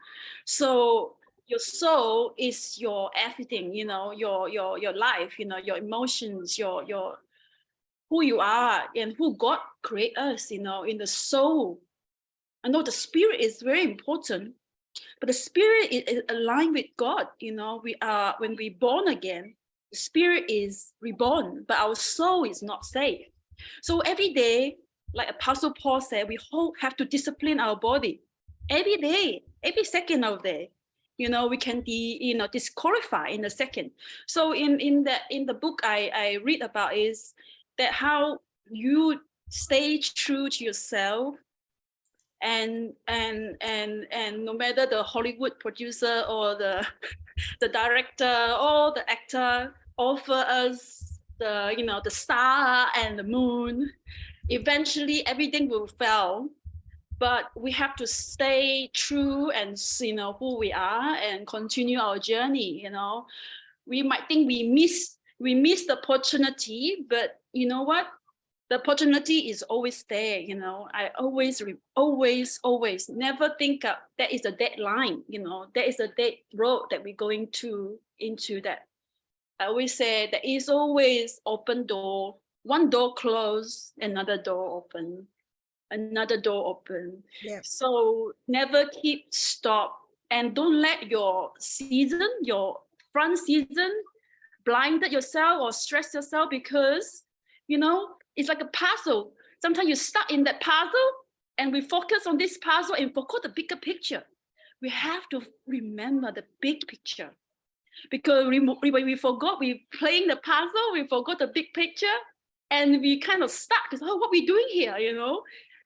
So your soul is your everything, you know, your life, you know, your emotions, your who you are and who God create us, you know, in the soul. I know the spirit is very important, but the spirit is aligned with God. You know, when we born again, the spirit is reborn, but our soul is not saved. So every day, like Apostle Paul said, we have to discipline our body every day, every second of the day. You know, we can be, you know, disqualified in a second. So in the book I read about is that how you stay true to yourself, and no matter the Hollywood producer or the director or the actor offer us the, you know, the star and the moon, eventually everything will fail. But we have to stay true and, you know, who we are and continue our journey. You know, we might think we miss the opportunity, but you know what? The opportunity is always there. You know, I always never think of that is a deadline. You know, there is a dead road that we're going into that. I always say there is always open door. One door closed, another door open, another door open. Yep. So never stop and don't let your season, your front season, blinded yourself or stress yourself, because it's like a puzzle. Sometimes you stuck in that puzzle, and we focus on this puzzle and forgot the bigger picture. We have to remember the big picture, because we forgot, we playing the puzzle, we forgot the big picture, and we kind of stuck. Oh, what are we doing here?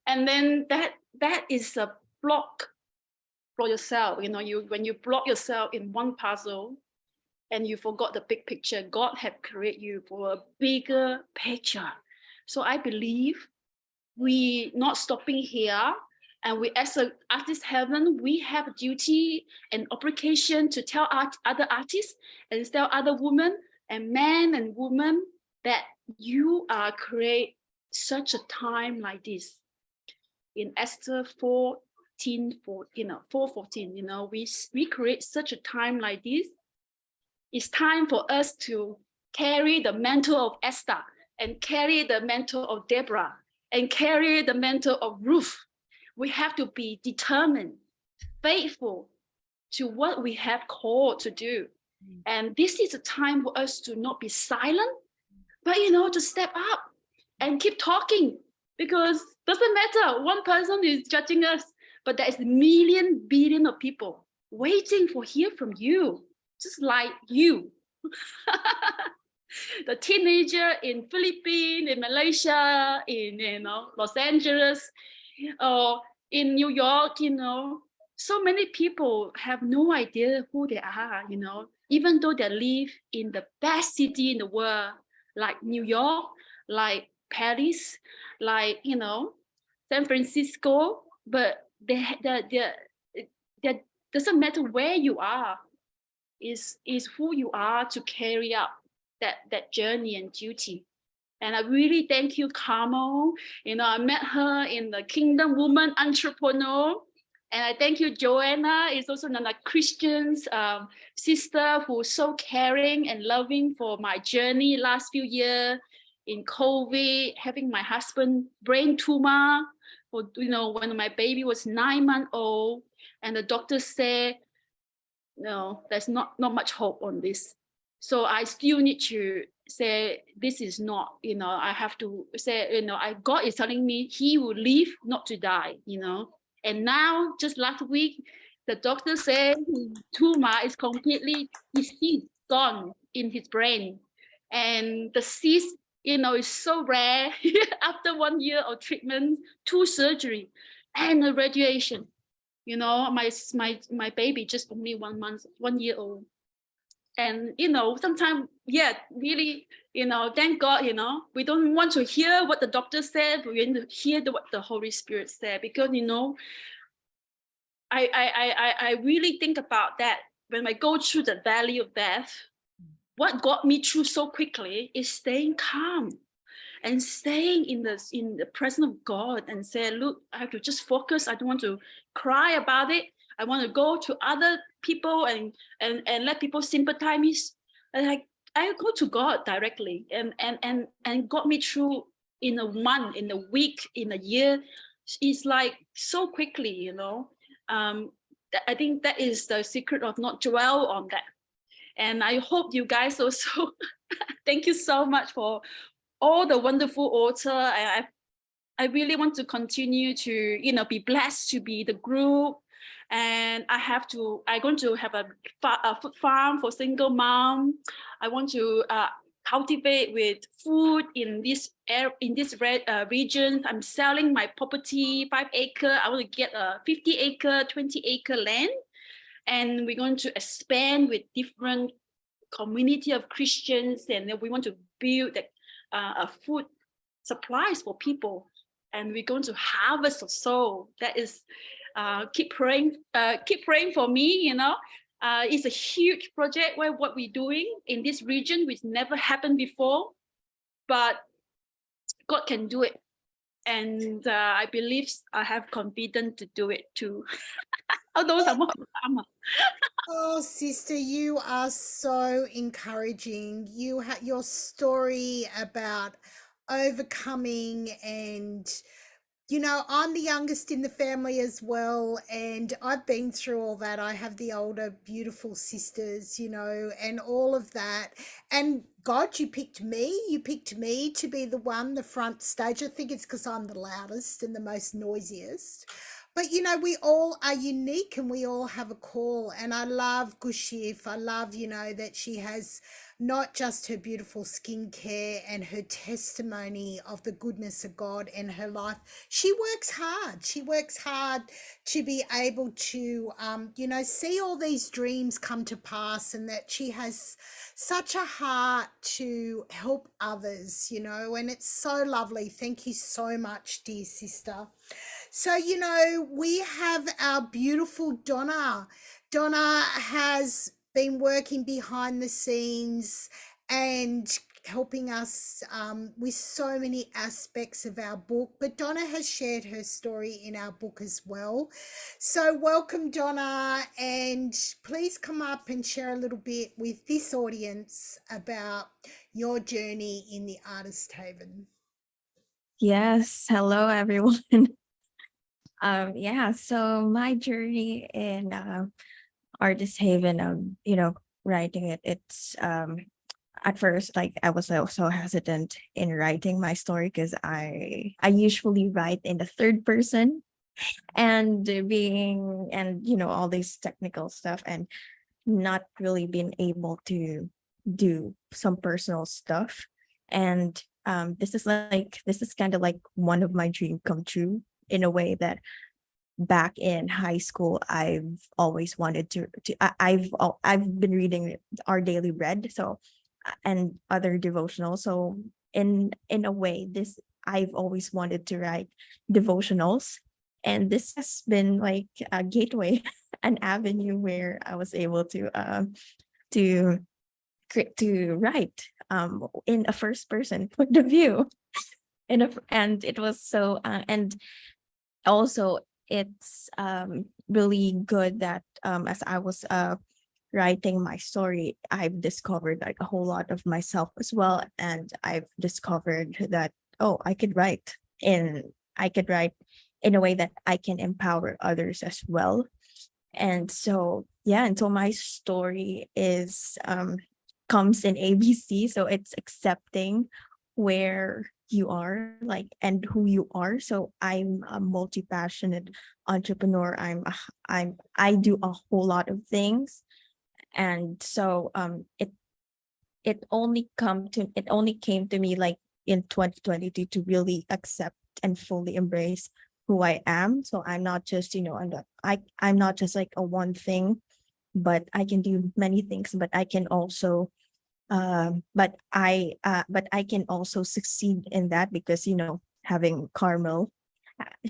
And then that is a block for yourself. When you block yourself in one puzzle and you forgot the big picture, God have created you for a bigger picture. So I believe we not stopping here, and we, as an artist heaven, we have a duty and obligation to tell other artists and tell other women and men and women that you are create such a time like this. In Esther 4:14, we create such a time like this. It's time for us to carry the mantle of Esther, and carry the mantle of Deborah, and carry the mantle of Ruth. We have to be determined, faithful to what we have called to do. And this is a time for us to not be silent, but to step up and keep talking, because doesn't matter, one person is judging us, but there is a million, billion of people waiting for hear from you, just like you. The teenager in Philippines, in Malaysia, in Los Angeles, or in New York, so many people have no idea who they are, even though they live in the best city in the world, like New York, like Paris, like San Francisco, but they doesn't matter where you are, is who you are to carry out that journey and duty. And I really thank you, Carmel. I met her in the Kingdom Woman Entrepreneur. And I thank you, Joanna, is also another Christian sister who's so caring and loving for my journey last few years in COVID, having my husband brain tumor, or when my baby was 9 months old, and the doctor said, no, there's not much hope on this. So I still need to say, this is not, I have to say, God is telling me he will live, not to die, And now, just last week, the doctor said his tumor is completely, his cyst gone in his brain. And the cyst, is so rare after 1 year of treatment, 2 surgery, and a radiation. My baby just only 1 year old. And sometimes, really, thank God, we don't want to hear what the doctor said, we want to hear what the Holy Spirit said, because I really think about that. When I go through the valley of death, what got me through so quickly is staying calm and staying in the presence of God, and say, look, I have to just focus. I don't want to cry about it. I want to go to other people and let people sympathize me. And I go to God directly, and got me through in a month, in a week, in a year. It's like so quickly, I think that is the secret of not dwell on that. And I hope you guys also, thank you so much for all the wonderful author. I really want to continue to, be blessed to be the group. And I'm going to have a food farm for single mom. I want to cultivate with food in this region. I'm selling my property, 5 acre. I want to get a 50 acre, 20 acre land. And we're going to expand with different community of Christians. And then we want to build a food supplies for people. And we're going to harvest a soul. That is, keep praying for me, It's a huge project where what we're doing in this region, which never happened before, but God can do it. And I believe I have confidence to do it too. Although Oh, sister, you are so encouraging. Your story about overcoming and you know, I'm the youngest in the family as well, and I've been through all that. I have the older, beautiful sisters, you know, and all of that. And God, you picked me. You picked me to be the one, the front stage. I think it's because I'm the loudest and the most noisiest. But you know, we all are unique and we all have a call. And I love Gushif. I love, you know, that she has not just her beautiful skincare and her testimony of the goodness of God in her life. She works hard. She works hard to be able to, you know, see all these dreams come to pass, and that she has such a heart to help others, you know, and it's so lovely. Thank you so much, dear sister. So, you know, we have our beautiful Donna. Donna has been working behind the scenes and helping us with so many aspects of our book. But Donna has shared her story in our book as well. So, welcome, Donna, and please come up and share a little bit with this audience about your journey in the Artist Haven. Yes, hello everyone. Yeah, so my journey in Artist Haven, writing it, it's at first like I was so hesitant in writing my story because I usually write in the third person and all these technical stuff and not really being able to do some personal stuff. And this is kind of like one of my dream come true in a way that back in high school I've always wanted I've been reading Our Daily Bread, so and other devotionals. So in a way, this I've always wanted to write devotionals, and this has been like a gateway, an avenue where I was able to to write in a first person point of view. And it was so and also it's really good that as I was writing my story, I've discovered like a whole lot of myself as well, and I've discovered that I could write in a way that I can empower others as well. And so yeah, and so my story is comes in ABC, so it's accepting where you are like and who you are. So I'm a multi-passionate entrepreneur. I do a whole lot of things, and so it only came to me like in 2022 to really accept and fully embrace who I am. So I'm not just I'm not just like a one thing, but I can do many things. But I can also but I can also succeed in that because having Carmel,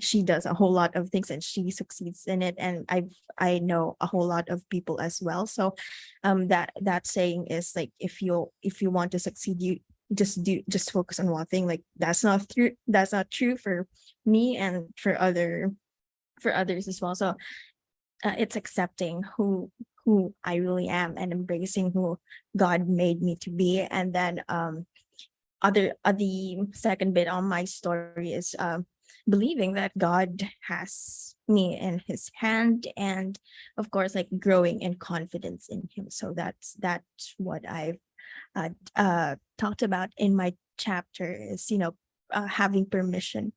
she does a whole lot of things and she succeeds in it, and I know a whole lot of people as well. So that saying is like, if you want to succeed, you just focus on one thing. Like that's not true for me and for others as well. So it's accepting who I really am and embracing who God made me to be. And then the second bit on my story is believing that God has me in his hand, and of course like growing in confidence in him. So that's what I've talked about in my chapter is having permission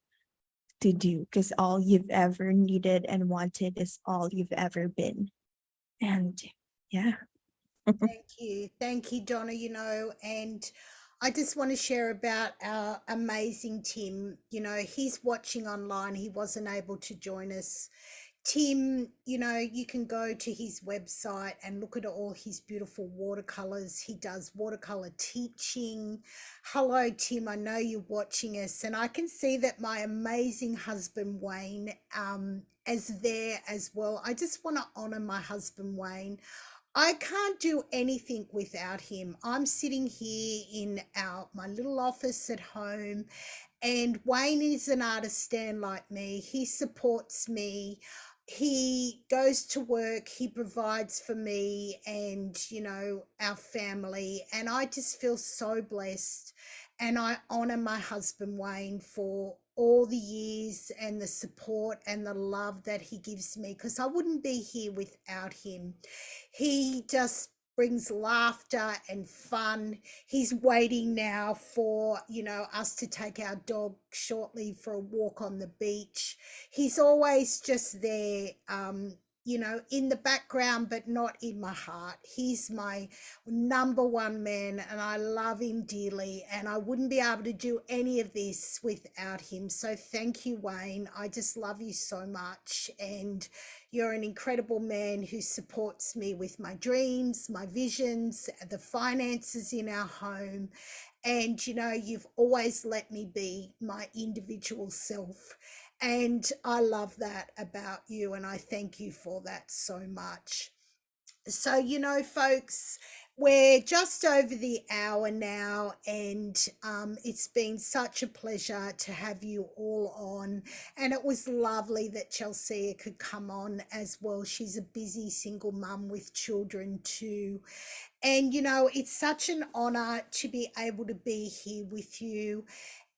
to do, because all you've ever needed and wanted is all you've ever been. And yeah. Thank you, Donna. And I just want to share about our amazing Tim. He's watching online. He wasn't able to join us. Tim, you can go to his website and look at all his beautiful watercolors. He does watercolor teaching. Hello, Tim. I know you're watching us, and I can see that my amazing husband Wayne is there as well. I just want to honor my husband Wayne. I can't do anything without him. I'm sitting here in my little office at home, and Wayne is an artist stand like me. He supports me. He goes to work. He provides for me and our family. And I just feel so blessed. And I honor my husband, Wayne, for all the years and the support and the love that he gives me, because I wouldn't be here without him. He just brings laughter and fun. He's waiting now for, us to take our dog shortly for a walk on the beach. He's always just there, in the background, but not in my heart. He's my number one man, and I love him dearly, and I wouldn't be able to do any of this without him. So thank you, Wayne. I just love you so much, and you're an incredible man who supports me with my dreams, my visions, the finances in our home. And you've always let me be my individual self, and I love that about you, and I thank you for that so much. So, folks, we're just over the hour now, and it's been such a pleasure to have you all on. And it was lovely that Chelsea could come on as well. She's a busy single mum with children too. And, it's such an honor to be able to be here with you.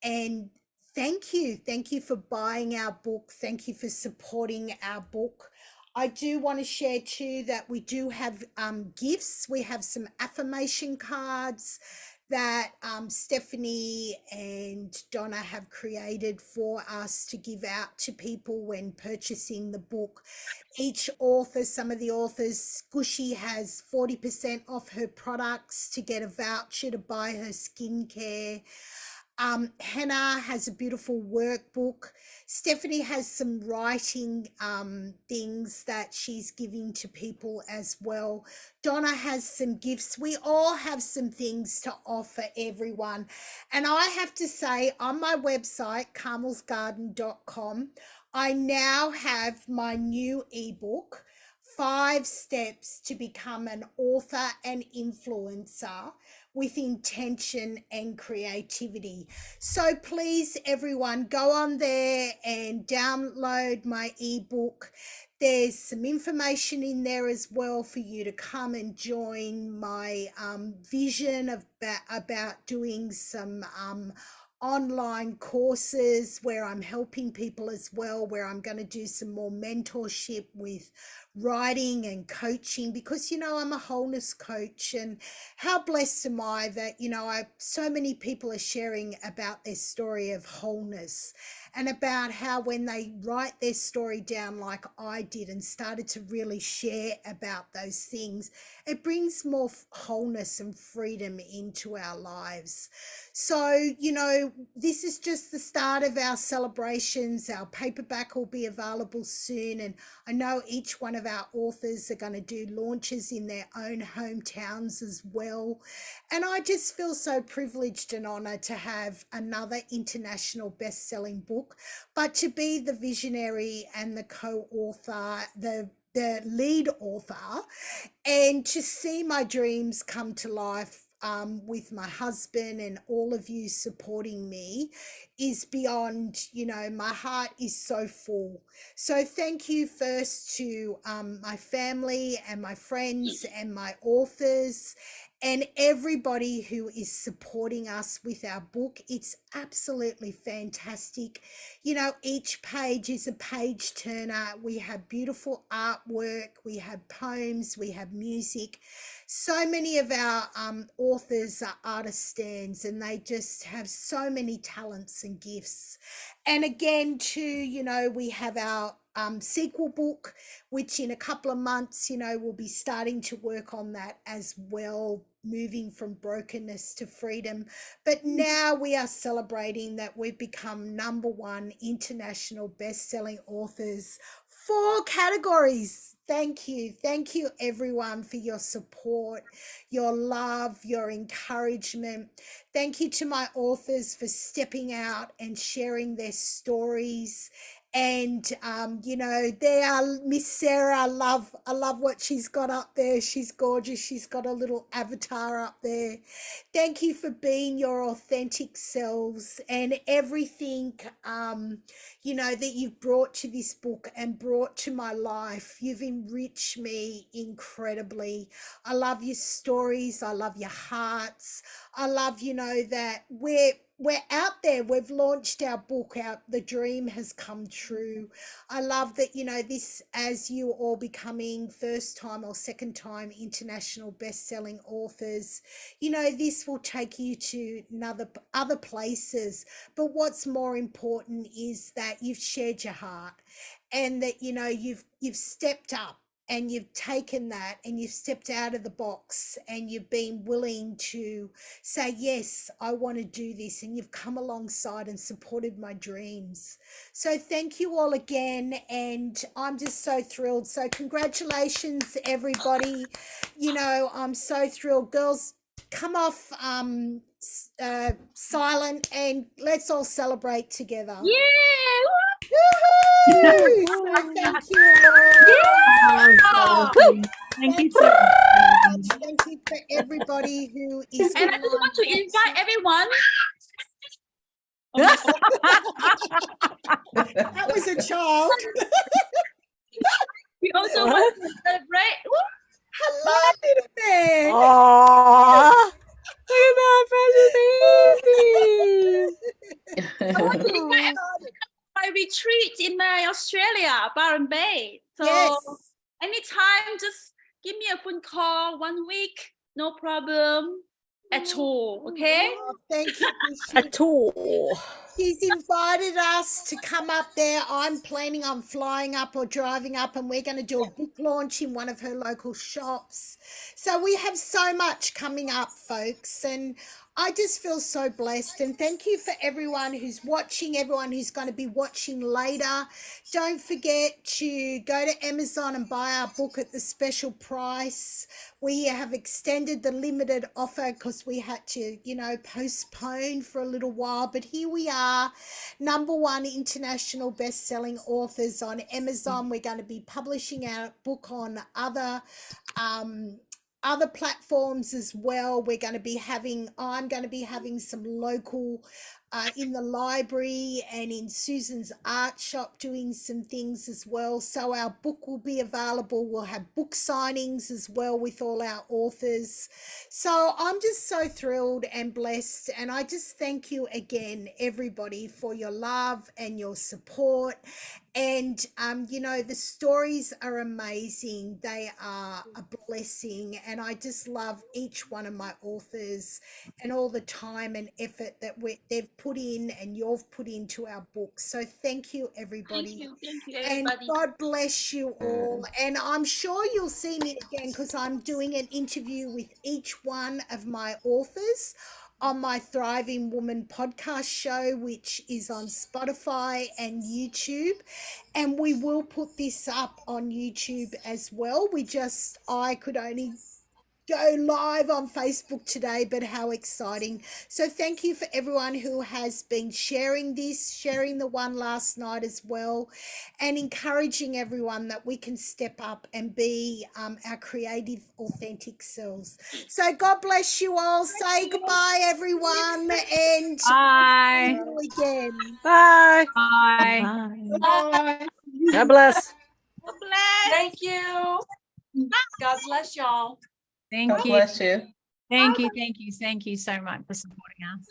And thank you. Thank you for buying our book. Thank you for supporting our book. I do want to share too that we do have gifts. We have some affirmation cards that Stephanie and Donna have created for us to give out to people when purchasing the book. Each author, some of the authors, Squishy has 40% off her products to get a voucher to buy her skincare. Hannah has a beautiful workbook. Stephanie has some writing things that she's giving to people as well. Donna has some gifts. We all have some things to offer everyone. And I have to say, on my website, carmelsgarden.com, I now have my new ebook, 5 Steps to Become an Author and Influencer with Intention and Creativity. So please, everyone, go on there and download my ebook. There's some information in there as well for you to come and join my vision about doing some online courses where I'm helping people as well, where I'm going to do some more mentorship with writing and coaching, because I'm a wholeness coach, and how blessed am I that so many people are sharing about their story of wholeness, and about how when they write their story down like I did and started to really share about those things, it brings more wholeness and freedom into our lives. So this is just the start of our celebrations. Our paperback will be available soon, and I know each one of our authors are going to do launches in their own hometowns as well. And I just feel so privileged and honored to have another international best-selling book, but to be the visionary and the co-author, the lead author, and to see my dreams come to life with my husband and all of you supporting me is beyond, my heart is so full. So thank you first to my family and my friends and my authors and everybody who is supporting us with our book. It's absolutely fantastic. Each page is a page turner. We have beautiful artwork, we have poems, we have music. So many of our authors are artisans, and they just have so many talents and gifts. And again, too, we have our sequel book, which in a couple of months, we'll be starting to work on that as well, moving from brokenness to freedom. But now we are celebrating that we've become #1 international best-selling authors, 4 categories. Thank you. Thank you, everyone, for your support, your love, your encouragement. Thank you to my authors for stepping out and sharing their stories And you know, there, Miss Sarah, I love what she's got up there. She's gorgeous. She's got a little avatar up there. Thank you for being your authentic selves and everything, you know, that you've brought to this book and brought to my life. You've enriched me incredibly. I love your stories. I love your hearts. I love, you know, that we're out there. We've launched our book out. The dream has come true. I love that, you know, this, as you all becoming first time or second time international best-selling authors, you know, this will take you to other places. But what's more important is that you've shared your heart, and that, you know, you've stepped up, and you've taken that, and you've stepped out of the box, and you've been willing to say, yes, I want to do this, and you've come alongside and supported my dreams. So thank you all again, and I'm just so thrilled. So congratulations, everybody. You know, I'm so thrilled. Girls, come off silent, and let's all celebrate together. Yeah. Woohoo! So thank you all. Thank you so much. Thank you for everybody who is. And I just want to invite everyone. That was a child. We also want to celebrate. Hello, little man. Aww. Look at that, precious baby. I want to invite my retreat in Australia, Byron Bay. So Yes. anytime, just give me a phone call 1 week, no problem at all. Okay. Oh, thank you. A tool. He's invited us to come up there. I'm planning on flying up or driving up, and we're going to do a book launch in one of her local shops. So we have so much coming up, folks, and I just feel so blessed. And thank you for everyone who's watching, everyone who's going to be watching later. Don't forget to go to Amazon and buy our book at the special price. We have extended the limited offer because we had to, you know, postpone for a little while. But here we are, #1 international best-selling authors on Amazon. We're going to be publishing our book on other platforms as well. I'm going to be having some local in the library and in Susan's art shop doing some things as well. So our book will be available. We'll have book signings as well with all our authors. So I'm just so thrilled and blessed. And I just thank you again, everybody, for your love and your support. And, you know, the stories are amazing. They are a blessing. And I just love each one of my authors and all the time and effort that they've put in and you've put into our books. So thank you, everybody. Thank you, And everybody. God bless you all. And I'm sure you'll see me again because I'm doing an interview with each one of my authors on my Thriving Woman podcast show, which is on Spotify and YouTube. And we will put this up on YouTube as well. I could only go live on Facebook today, but how exciting. So thank you for everyone who has been sharing this, sharing the one last night as well, and encouraging everyone that we can step up and be our creative, authentic selves. So God bless you all. Say goodbye, everyone, and Bye. see you again. Bye. Bye. Bye. God bless. God bless. Thank you. God bless y'all. Thank God you. bless you. Thank you. Thank you. Thank you so much for supporting us.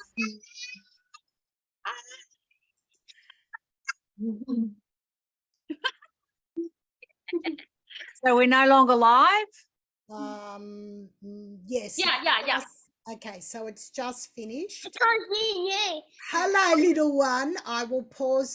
So we're no longer live? Yes. Yeah. Okay, so it's just finished. It's on me, yay. Hello, little one. I will pause